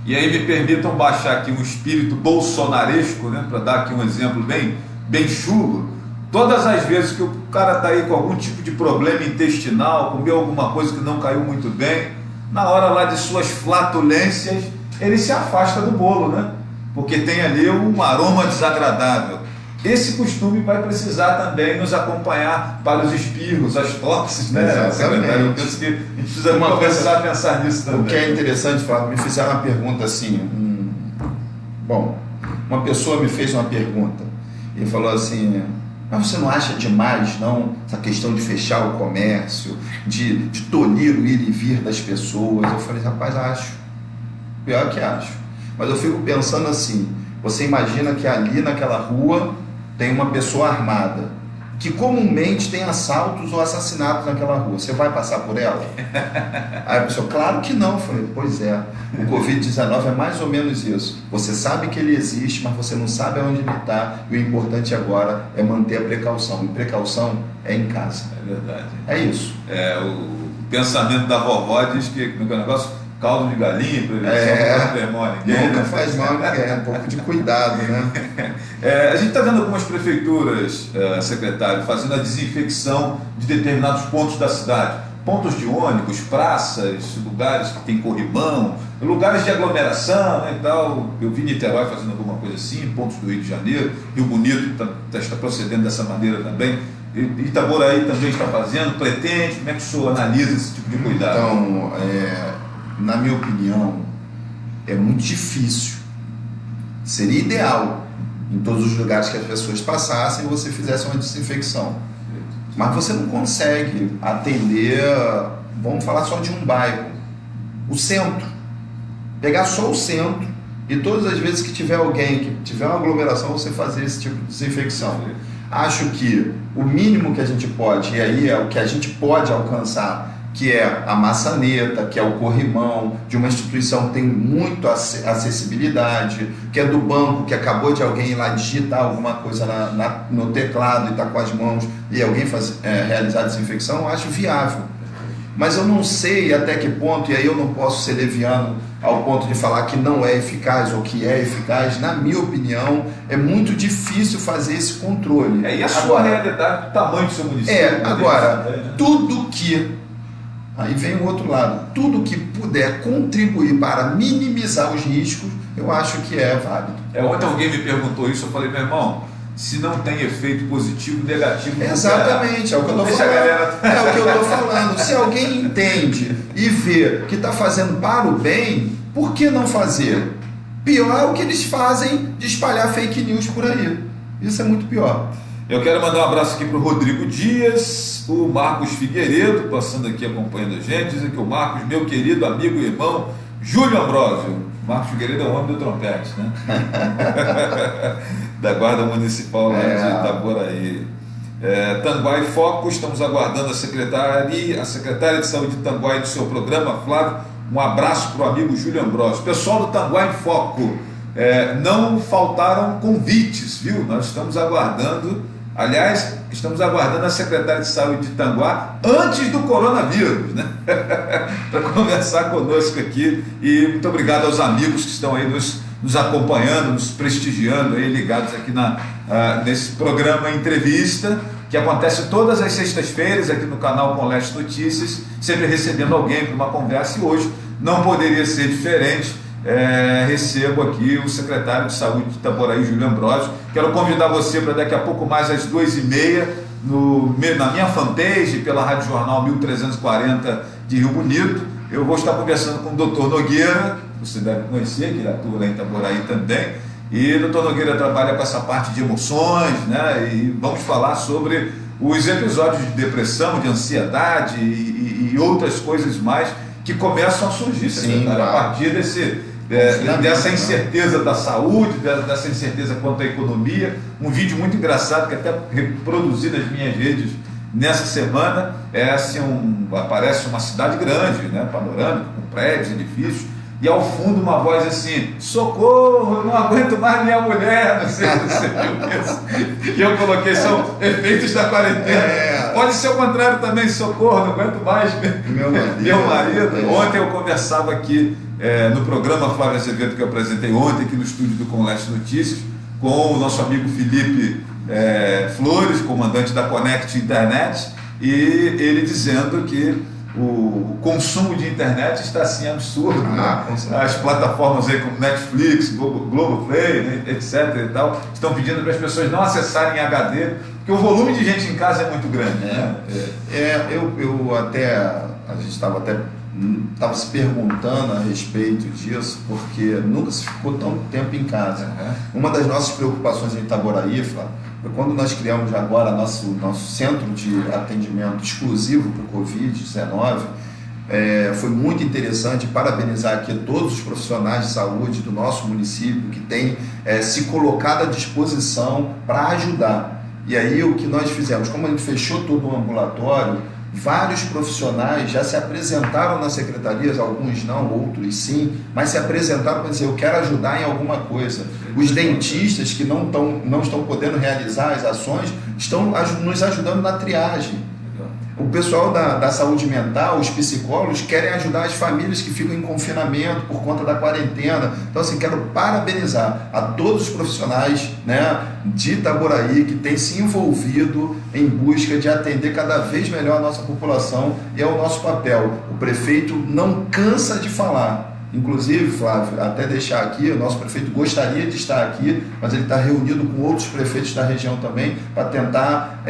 E aí me permitam baixar aqui um espírito bolsonaresco, né, para dar aqui um exemplo bem chulo. Todas as vezes que o cara está aí com algum tipo de problema intestinal, comeu alguma coisa que não caiu muito bem, na hora lá de suas flatulências, ele se afasta do bolo, né? Porque tem ali um aroma desagradável. Esse costume vai precisar também nos acompanhar para os espirros, as toxes, né? Exatamente. Eu penso que a gente precisa começar a pensar nisso também. O que é interessante, Flávio, me fizeram uma pergunta assim, bom, uma pessoa me fez uma pergunta e falou assim, mas você não acha demais, não, essa questão de fechar o comércio, de tolir o ir e vir das pessoas? Eu falei, rapaz, acho, pior que acho, mas eu fico pensando assim, você imagina que ali naquela rua tem uma pessoa armada, que comumente tem assaltos ou assassinatos naquela rua, você vai passar por ela? Aí a pessoa, claro que não. Eu falei, pois é, o Covid-19 é mais ou menos isso, você sabe que ele existe, mas você não sabe aonde ele está, e o importante agora é manter a precaução, e precaução é em casa. É verdade. É isso. O pensamento da vovó diz que no negócio, caldo de galinha, prevenção não tem mal a ninguém. Nunca faz mal a ninguém, um pouco de cuidado, né? A gente está vendo algumas prefeituras, secretário, fazendo a desinfecção de determinados pontos da cidade. Pontos de ônibus, praças, lugares que tem corrimão, lugares de aglomeração, né, e tal. Eu vi Niterói fazendo alguma coisa assim, pontos do Rio de Janeiro, Rio Bonito está procedendo dessa maneira também. Itaboraí também está fazendo, pretende, como é que o senhor analisa esse tipo de cuidado? Então, na minha opinião, é muito difícil. Seria ideal em todos os lugares que as pessoas passassem você fizesse uma desinfecção. Mas você não consegue atender, vamos falar só de um bairro, o centro. Pegar só o centro e todas as vezes que tiver alguém, que tiver uma aglomeração, você fazer esse tipo de desinfecção. Acho que o mínimo que a gente pode, e aí é o que a gente pode alcançar, que é a maçaneta, que é o corrimão de uma instituição que tem muito acessibilidade, que é do banco, que acabou de alguém ir lá digitar alguma coisa no teclado e está com as mãos e alguém realizar a desinfecção, eu acho viável. Mas eu não sei até que ponto, e aí eu não posso ser leviano ao ponto de falar que não é eficaz ou que é eficaz. Na minha opinião, é muito difícil fazer esse controle. E a sua realidade do tamanho do seu município? Agora, tudo que... Aí vem o outro lado. Tudo que puder contribuir para minimizar os riscos, eu acho que é válido. Ontem alguém me perguntou isso, eu falei, meu irmão, se não tem efeito positivo, negativo... Exatamente, é o que eu estou falando. É o que eu estou falando. Se alguém entende e vê que está fazendo para o bem, por que não fazer? Pior é o que eles fazem de espalhar fake news por aí. Isso é muito pior. Eu quero mandar um abraço aqui para o Rodrigo Dias, o Marcos Figueiredo, passando aqui acompanhando a gente, dizem que o Marcos, meu querido amigo e irmão, Júlio Ambrósio. Marcos Figueiredo é o homem do trompete, né? Da Guarda Municipal lá de Itaboraí. Tanguá e Foco, estamos aguardando a secretária de Saúde de Tanguá e do seu programa, Flávio. Um abraço para o amigo Júlio Ambrósio. Pessoal do Tanguá em Foco, não faltaram convites, viu? Nós estamos aguardando, aliás, estamos aguardando a secretária de Saúde de Tanguá antes do coronavírus, né? Para conversar conosco aqui. E muito obrigado aos amigos que estão aí nos nos acompanhando, nos prestigiando, aí, ligados aqui nesse programa Entrevista, que acontece todas as sextas-feiras aqui no canal Com Leste Notícias, sempre recebendo alguém para uma conversa, e hoje não poderia ser diferente. Recebo aqui o secretário de Saúde de Itaboraí, Júlio Ambrosio. Quero convidar você para daqui a pouco mais às 2h30, na minha fanpage, pela Rádio Jornal 1340 de Rio Bonito. Eu vou estar conversando com o Dr. Nogueira, você deve conhecer, que ele atua lá em Itaboraí também. E o Dr. Nogueira trabalha com essa parte de emoções, né? E vamos falar sobre os episódios de depressão, de ansiedade e outras coisas mais que começam a surgir, secretário, a partir dessa incerteza da saúde, dessa incerteza quanto à economia. Um vídeo muito engraçado que até reproduzi nas minhas redes nessa semana, aparece uma cidade grande, né, panorâmica, com prédios, edifícios, e ao fundo uma voz assim: socorro, eu não aguento mais minha mulher, não sei se você viu isso. E eu coloquei, são efeitos da quarentena. Pode ser o contrário também, socorro, não aguento mais meu marido. Ontem eu conversava aqui no programa Flávio Azevedo, que eu apresentei ontem aqui no estúdio do Com Leste Notícias, com o nosso amigo Felipe Flores, comandante da Connect Internet, e ele dizendo que o consumo de internet está assim absurdo, né? As plataformas aí como Netflix, Globoplay, né, etc. e tal, estão pedindo para as pessoas não acessarem HD, porque o volume de gente em casa é muito grande. A gente estava se perguntando a respeito disso, porque nunca se ficou tanto tempo em casa. Uma das nossas preocupações em Itaboraí, Flávio, foi quando nós criamos agora nosso centro de atendimento exclusivo para o Covid-19. Foi muito interessante parabenizar aqui todos os profissionais de saúde do nosso município que têm se colocado à disposição para ajudar. E aí o que nós fizemos, como a gente fechou todo o ambulatório, vários profissionais já se apresentaram nas secretarias, alguns não, outros sim, mas se apresentaram para dizer: eu quero ajudar em alguma coisa. Os dentistas que não estão podendo realizar as ações estão nos ajudando na triagem. O pessoal da saúde mental, os psicólogos, querem ajudar as famílias que ficam em confinamento por conta da quarentena. Então, assim, quero parabenizar a todos os profissionais, né, de Itaboraí que têm se envolvido em busca de atender cada vez melhor a nossa população, e é o nosso papel. O prefeito não cansa de falar. Inclusive, Flávio, até deixar aqui, o nosso prefeito gostaria de estar aqui, mas ele está reunido com outros prefeitos da região também para tentar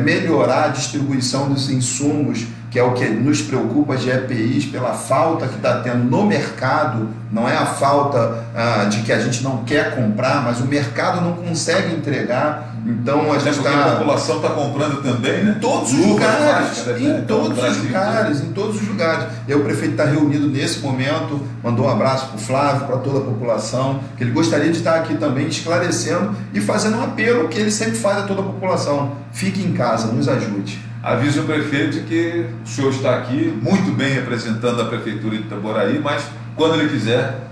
melhorar a distribuição dos insumos, que é o que nos preocupa, de EPIs, pela falta que está tendo no mercado. Não é a falta de que a gente não quer comprar, mas o mercado não consegue entregar. Então a gente a população está comprando também, né? Em todos os lugares, em todos os lugares. E aí o prefeito está reunido nesse momento, mandou um abraço para o Flávio, para toda a população, que ele gostaria de estar aqui também esclarecendo e fazendo um apelo que ele sempre faz a toda a população: fique em casa, nos ajude. Avise o prefeito que o senhor está aqui muito bem representando a prefeitura de Itaboraí, mas quando ele quiser,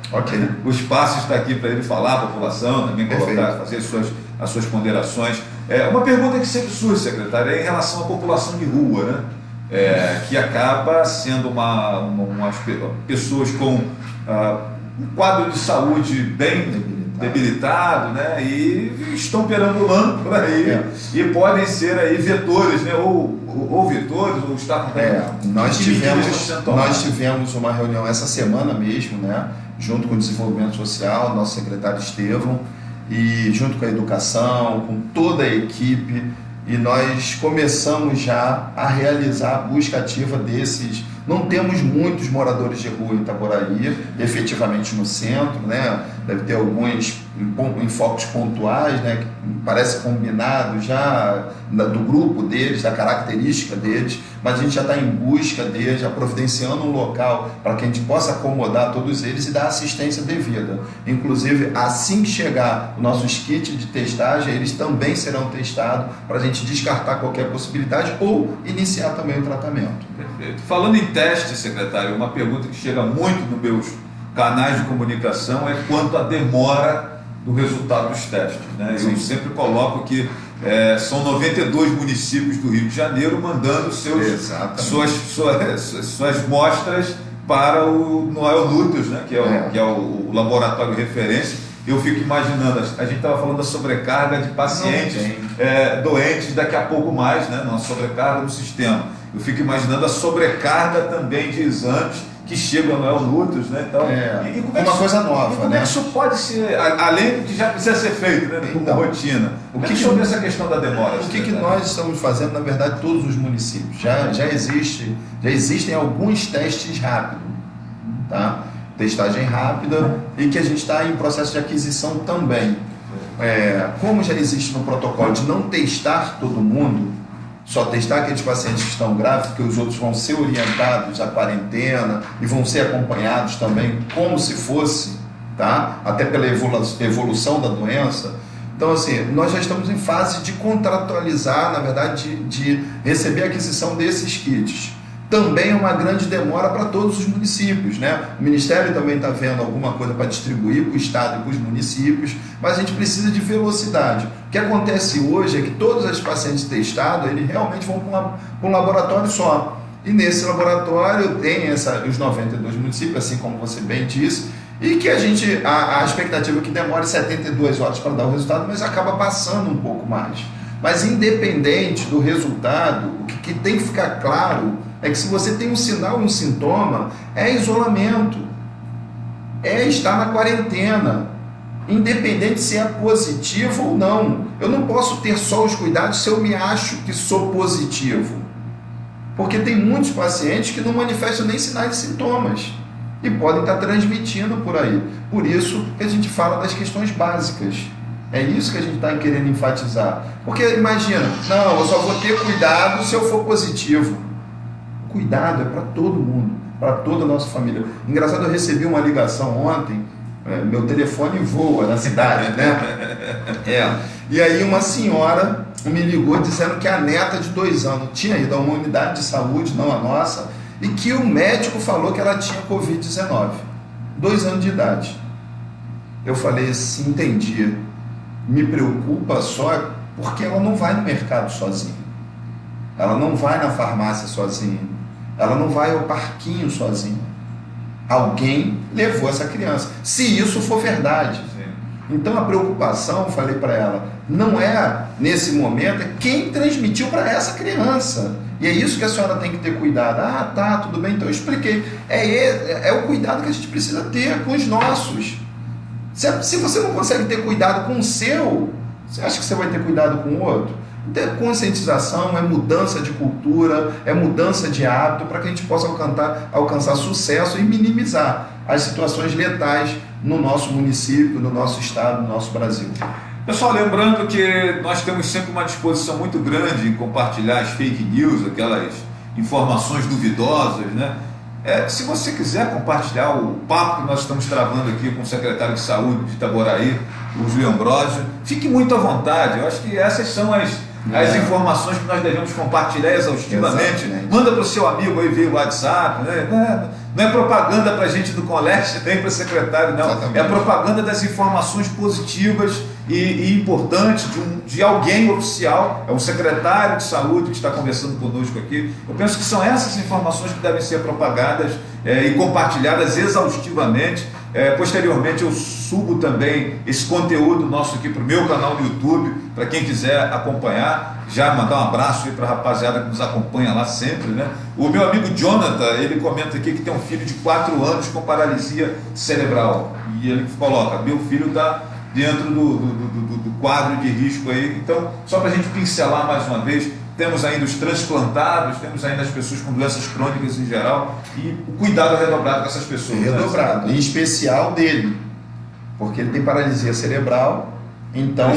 o espaço está aqui para ele falar à população, também colocar, fazer as suas ponderações. Uma pergunta que sempre surge, secretário, é em relação à população de rua, né? Que acaba sendo umas pessoas com um quadro de saúde bem debilitado, né? E estão perambulando por aí e podem ser aí vetores, né? Ou vetores, ou estar com nós tivemos uma reunião essa semana mesmo, né? Junto com o Desenvolvimento Social, nosso secretário Estevão, e junto com a educação, com toda a equipe, e nós começamos já a realizar a busca ativa desses. Não temos muitos moradores de rua em Itaboraí, efetivamente no centro, né? Deve ter alguns em focos pontuais, né? Que parece combinado já do grupo deles, da característica deles, mas a gente já está em busca deles, já providenciando um local para que a gente possa acomodar todos eles e dar assistência devida. Inclusive, assim que chegar os nossos kits de testagem, eles também serão testados para a gente descartar qualquer possibilidade ou iniciar também o tratamento. Perfeito. Falando em teste, secretário, uma pergunta que chega muito nos meus canais de comunicação é quanto à demora do resultado dos testes, né? Eu sempre coloco que são 92 municípios do Rio de Janeiro mandando suas mostras para o Noel Nutrios, né, que é o laboratório de referência. Eu fico imaginando, a gente estava falando da sobrecarga de pacientes doentes, daqui a pouco mais, né, uma sobrecarga no sistema. Eu fico imaginando a sobrecarga também de exames que chegam ao Noel Nutrios, né? Então, uma coisa nova, como é que isso pode ser, além do que já precisa ser feito, né, como rotina? O que sobre essa questão da demora? O que nós estamos fazendo, na verdade, todos os municípios? Já existem alguns testes rápidos, tá? Testagem rápida, e que a gente está em processo de aquisição também. Como já existe no protocolo de não testar todo mundo, só testar aqueles pacientes que estão graves, porque os outros vão ser orientados à quarentena e vão ser acompanhados também como se fosse, tá? Até pela evolução da doença. Então, assim, nós já estamos em fase de contratualizar, na verdade, de receber a aquisição desses kits. Também é uma grande demora para todos os municípios, né? O Ministério também está vendo alguma coisa para distribuir para o Estado e para os municípios, mas a gente precisa de velocidade. O que acontece hoje é que todos os pacientes testados, eles realmente vão para um laboratório só. E nesse laboratório tem os 92 municípios, assim como você bem disse, e que a expectativa é que demore 72 horas para dar o resultado, mas acaba passando um pouco mais. Mas independente do resultado, o que tem que ficar claro é que se você tem um sinal e um sintoma, é isolamento, é estar na quarentena, independente se é positivo ou não. Eu não posso ter só os cuidados se eu me acho que sou positivo, porque tem muitos pacientes que não manifestam nem sinais de sintomas e podem estar transmitindo por aí. Por isso que a gente fala das questões básicas. É isso que a gente está querendo enfatizar. Porque imagina, não, eu só vou ter cuidado se eu for positivo. Cuidado é para todo mundo, para toda a nossa família. Engraçado, eu recebi uma ligação ontem, meu telefone voa na cidade, né? E aí uma senhora me ligou dizendo que a neta de 2 anos tinha ido a uma unidade de saúde, não a nossa, e que o médico falou que ela tinha Covid-19, 2 anos de idade. Eu falei assim, entendi, me preocupa só porque ela não vai no mercado sozinha, ela não vai na farmácia sozinha, ela não vai ao parquinho sozinha. Alguém levou essa criança, se isso for verdade. Então a preocupação, falei para ela, não é nesse momento, é quem transmitiu para essa criança. E é isso que a senhora tem que ter cuidado. Ah, tá, tudo bem, então eu expliquei. É o cuidado que a gente precisa ter com os nossos. Se você não consegue ter cuidado com o seu, você acha que você vai ter cuidado com o outro? Então, é conscientização, é mudança de cultura, é mudança de hábito para que a gente possa alcançar sucesso e minimizar as situações letais no nosso município, no nosso estado, no nosso Brasil. Pessoal, lembrando que nós temos sempre uma disposição muito grande em compartilhar as fake news, aquelas informações duvidosas, né? Se você quiser compartilhar o papo que nós estamos travando aqui com o secretário de Saúde de Itaboraí, o Júlio Ambrosio, fique muito à vontade. Eu acho que essas são as informações que nós devemos compartilhar exaustivamente. Exatamente. Manda para o seu amigo aí via WhatsApp, né? Não é propaganda para a gente do Conleste, nem para o secretário, não. Exatamente. É a propaganda das informações positivas e importantes de alguém oficial, é um secretário de saúde que está conversando conosco aqui. Eu penso que são essas informações que devem ser propagadas e compartilhadas exaustivamente. Posteriormente eu subo também esse conteúdo nosso aqui para o meu canal no YouTube, para quem quiser acompanhar, já mandar um abraço aí para a rapaziada que nos acompanha lá sempre, né? O meu amigo Jonathan, ele comenta aqui que tem um filho de 4 anos com paralisia cerebral, e ele coloca, meu filho está dentro do quadro de risco aí. Então, só para a gente pincelar mais uma vez, temos ainda os transplantados, temos ainda as pessoas com doenças crônicas em geral, e o cuidado redobrado com essas pessoas. Redobrado, em especial dele, porque ele tem paralisia cerebral, então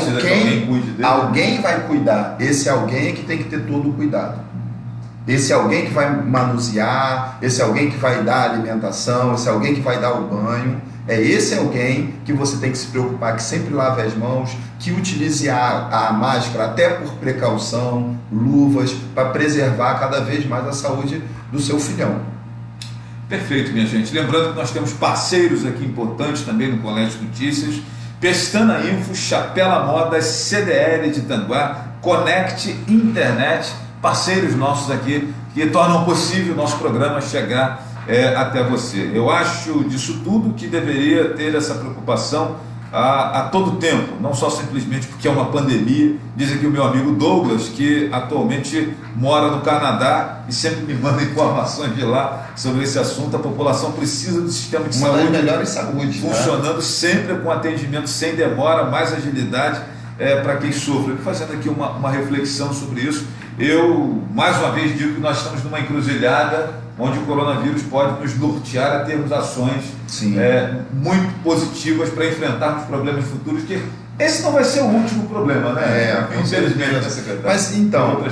alguém vai cuidar. Esse alguém é que tem que ter todo o cuidado. Esse alguém que vai manusear, esse alguém que vai dar alimentação, esse alguém que vai dar o banho, é esse alguém que você tem que se preocupar, que sempre lave as mãos, que utilize a máscara até por precaução, luvas, para preservar cada vez mais a saúde do seu filhão. Perfeito, minha gente. Lembrando que nós temos parceiros aqui importantes também no Colégio Notícias, Pestana Info, Chapela Modas, CDL de Tanguá, Conect Internet, parceiros nossos aqui que tornam possível o nosso programa chegar até você. Eu acho disso tudo que deveria ter essa preocupação a todo tempo, não só simplesmente porque é uma pandemia. Diz aqui o meu amigo Douglas, que atualmente mora no Canadá e sempre me manda informações de lá sobre esse assunto. A população precisa do sistema de saúde, das melhores saúde, funcionando sempre com atendimento sem demora, mais agilidade para quem sofre. Fazendo aqui uma reflexão sobre isso, eu mais uma vez digo que nós estamos numa encruzilhada onde o coronavírus pode nos nortear a termos ações muito positivas para enfrentarmos problemas futuros, que esse não vai ser o último problema, né? Infelizmente, né, secretário?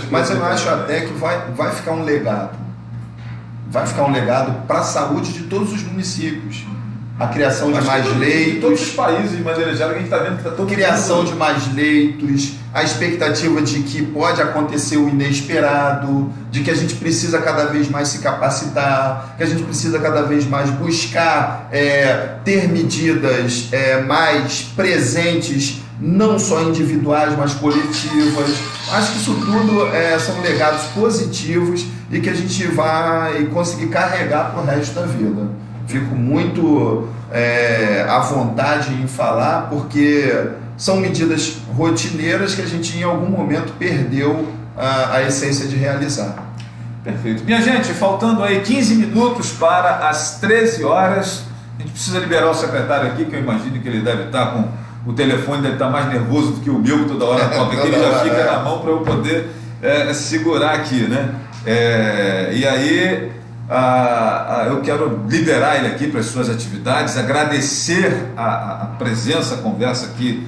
Mas eu acho até que vai ficar um legado. Vai ficar um legado para a saúde de todos os municípios. A criação de mais leitos. Em todos os países, de maneira geral, que a gente está vendo que está todo criação de mais leitos, a expectativa de que pode acontecer o inesperado, de que a gente precisa cada vez mais se capacitar, que a gente precisa cada vez mais buscar ter medidas mais presentes, não só individuais, mas coletivas. Acho que isso tudo são legados positivos e que a gente vai conseguir carregar para o resto da vida. Fico muito à vontade em falar, porque são medidas rotineiras que a gente em algum momento perdeu a essência de realizar. Perfeito. Minha gente, faltando aí 15 minutos para as 13 horas, a gente precisa liberar o secretário aqui, que eu imagino que ele deve estar com o telefone, deve estar mais nervoso do que o meu, que toda hora toca aqui, ele já fica na mão para eu poder segurar aqui, né? E aí eu quero liberar ele aqui para as suas atividades, agradecer a presença, a conversa aqui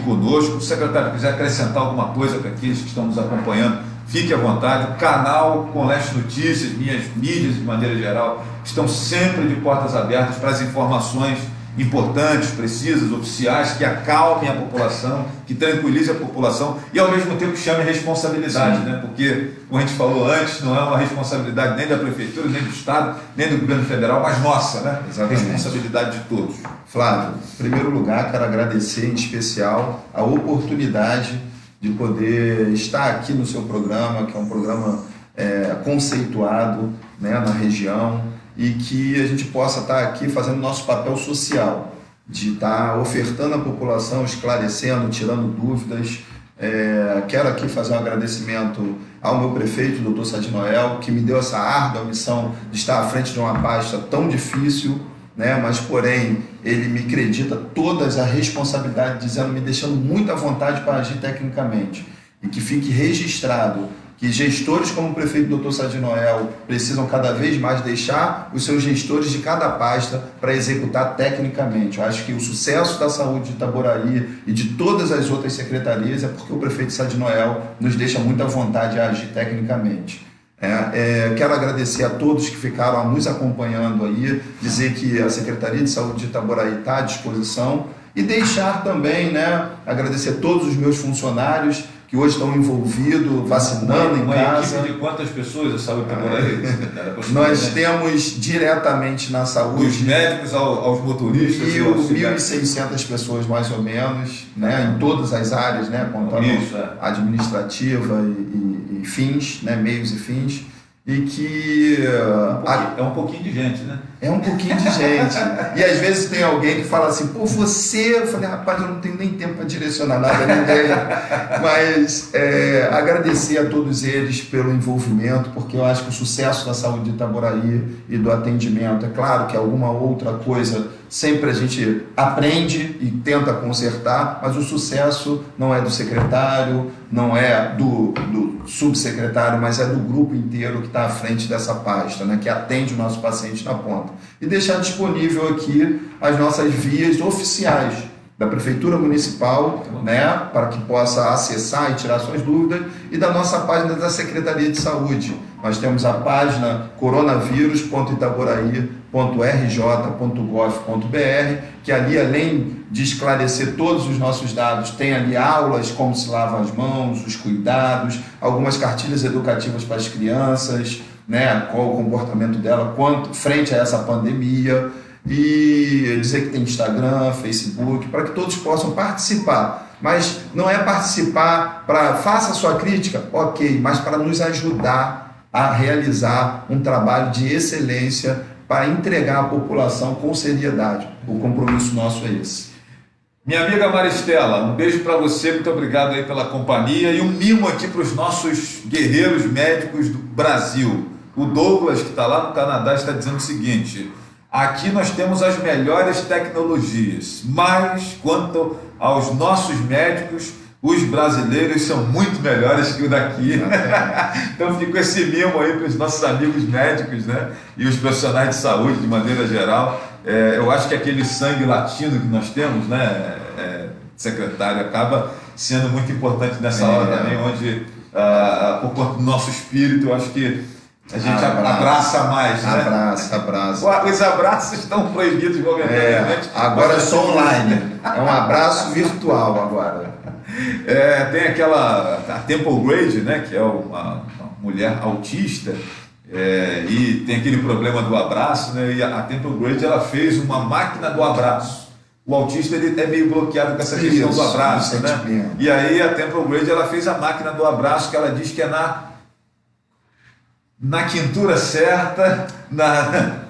conosco. Se o secretário quiser acrescentar alguma coisa para aqueles que estão nos acompanhando, fique à vontade. O canal Com Leste Notícias, minhas mídias de maneira geral, estão sempre de portas abertas para as informações importantes, precisas, oficiais, que acalmem a população, que tranquilize a população e ao mesmo tempo chame a responsabilidade, né? Porque, como a gente falou antes, não é uma responsabilidade nem da Prefeitura, nem do Estado, nem do Governo Federal, mas nossa, né? Exatamente. Responsabilidade de todos. Flávio, em primeiro lugar, quero agradecer em especial a oportunidade de poder estar aqui no seu programa, que é um programa conceituado, né, na região, e que a gente possa estar aqui fazendo nosso papel social, de estar ofertando à população, esclarecendo, tirando dúvidas. Quero aqui fazer um agradecimento ao meu prefeito, doutor Sadi Noel, que me deu essa árdua missão de estar à frente de uma pasta tão difícil, né? Mas, porém, ele me acredita todas a responsabilidade, me deixando muito à vontade para agir tecnicamente. E que fique registrado que gestores como o prefeito Dr. Sadi Noel precisam cada vez mais deixar os seus gestores de cada pasta para executar tecnicamente. Eu acho que o sucesso da saúde de Itaboraí e de todas as outras secretarias é porque o prefeito Sadi Noel nos deixa muito à vontade a agir tecnicamente. Quero agradecer a todos que ficaram nos acompanhando aí, dizer que a Secretaria de Saúde de Itaboraí está à disposição e deixar também, né, agradecer a todos os meus funcionários que hoje estão envolvidos, vacinando em casa. Uma equipe de quantas pessoas a saúde Itaboraí? Nós temos diretamente na saúde... Dos médicos aos motoristas... 1.600 pessoas mais ou menos, né, em todas as áreas, né, contando administrativa e fins, né, meios e fins. E que... É um pouquinho de gente, né? É um pouquinho de gente. E às vezes tem alguém que fala assim, pô, você... Eu falei, rapaz, eu não tenho nem tempo para direcionar nada a ninguém. Mas agradecer a todos eles pelo envolvimento, porque eu acho que o sucesso da saúde de Itaboraí e do atendimento, é claro que alguma outra coisa sempre a gente aprende e tenta consertar, mas o sucesso não é do secretário, não é do subsecretário, mas é do grupo inteiro que está à frente dessa pasta, né, que atende o nosso paciente na ponta. E deixar disponível aqui as nossas vias oficiais da Prefeitura Municipal, né, para que possa acessar e tirar suas dúvidas, e da nossa página da Secretaria de Saúde. Nós temos a página coronavírus.itaboraí.rj.gov.br, que ali, além de esclarecer todos os nossos dados, tem ali aulas, como se lava as mãos, os cuidados, algumas cartilhas educativas para as crianças, né, qual o comportamento dela frente a essa pandemia, e dizer que tem Instagram, Facebook, para que todos possam participar. Mas não é participar para faça a sua crítica, ok, mas para nos ajudar a realizar um trabalho de excelência para entregar à população com seriedade. O compromisso nosso é esse. Minha amiga Maristela, um beijo para você, muito obrigado aí pela companhia e um mimo aqui para os nossos guerreiros médicos do Brasil. O Douglas, que está lá no Canadá, está dizendo o seguinte: aqui nós temos as melhores tecnologias, mas quanto aos nossos médicos, os brasileiros são muito melhores que o daqui. Então fica esse mimo aí para os nossos amigos médicos, né? E os profissionais de saúde de maneira geral. Eu acho que aquele sangue latino que nós temos, né, secretário, acaba sendo muito importante nessa hora também, onde por conta do nosso espírito, eu acho que a gente abraça mais, né? Abraça. Os abraços estão proibidos momentaneamente. Agora é só online. É um abraço virtual agora. Tem a Temple Grade, né, que é uma mulher autista, e tem aquele problema do abraço, né, e a Temple Grade ela fez uma máquina do abraço. O autista ele é meio bloqueado com essa questão do abraço, né? E aí a Temple Grade ela fez a máquina do abraço, que ela diz que é na quintura certa,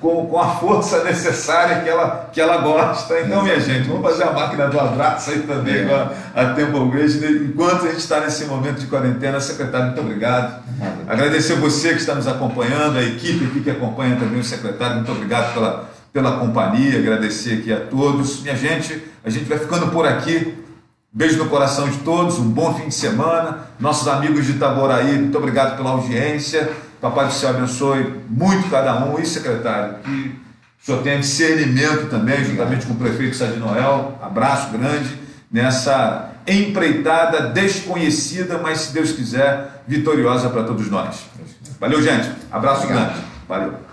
com a força necessária que ela gosta. Então, minha gente, vamos fazer a máquina do abraço aí também com a Temple Grade, enquanto a gente está nesse momento de quarentena. Secretário, muito obrigado. Agradecer você que está nos acompanhando, a equipe aqui que acompanha também o secretário, muito obrigado pela companhia, agradecer aqui a todos. Minha gente, a gente vai ficando por aqui. Beijo no coração de todos, um bom fim de semana. Nossos amigos de Itaboraí, muito obrigado pela audiência. Papai do Céu abençoe muito cada um. E, secretário, que o senhor tenha discernimento também, juntamente com o prefeito Sadi Noel. Abraço grande nessa empreitada desconhecida, mas, se Deus quiser, vitoriosa para todos nós. Valeu, gente. Abraço grande. Valeu.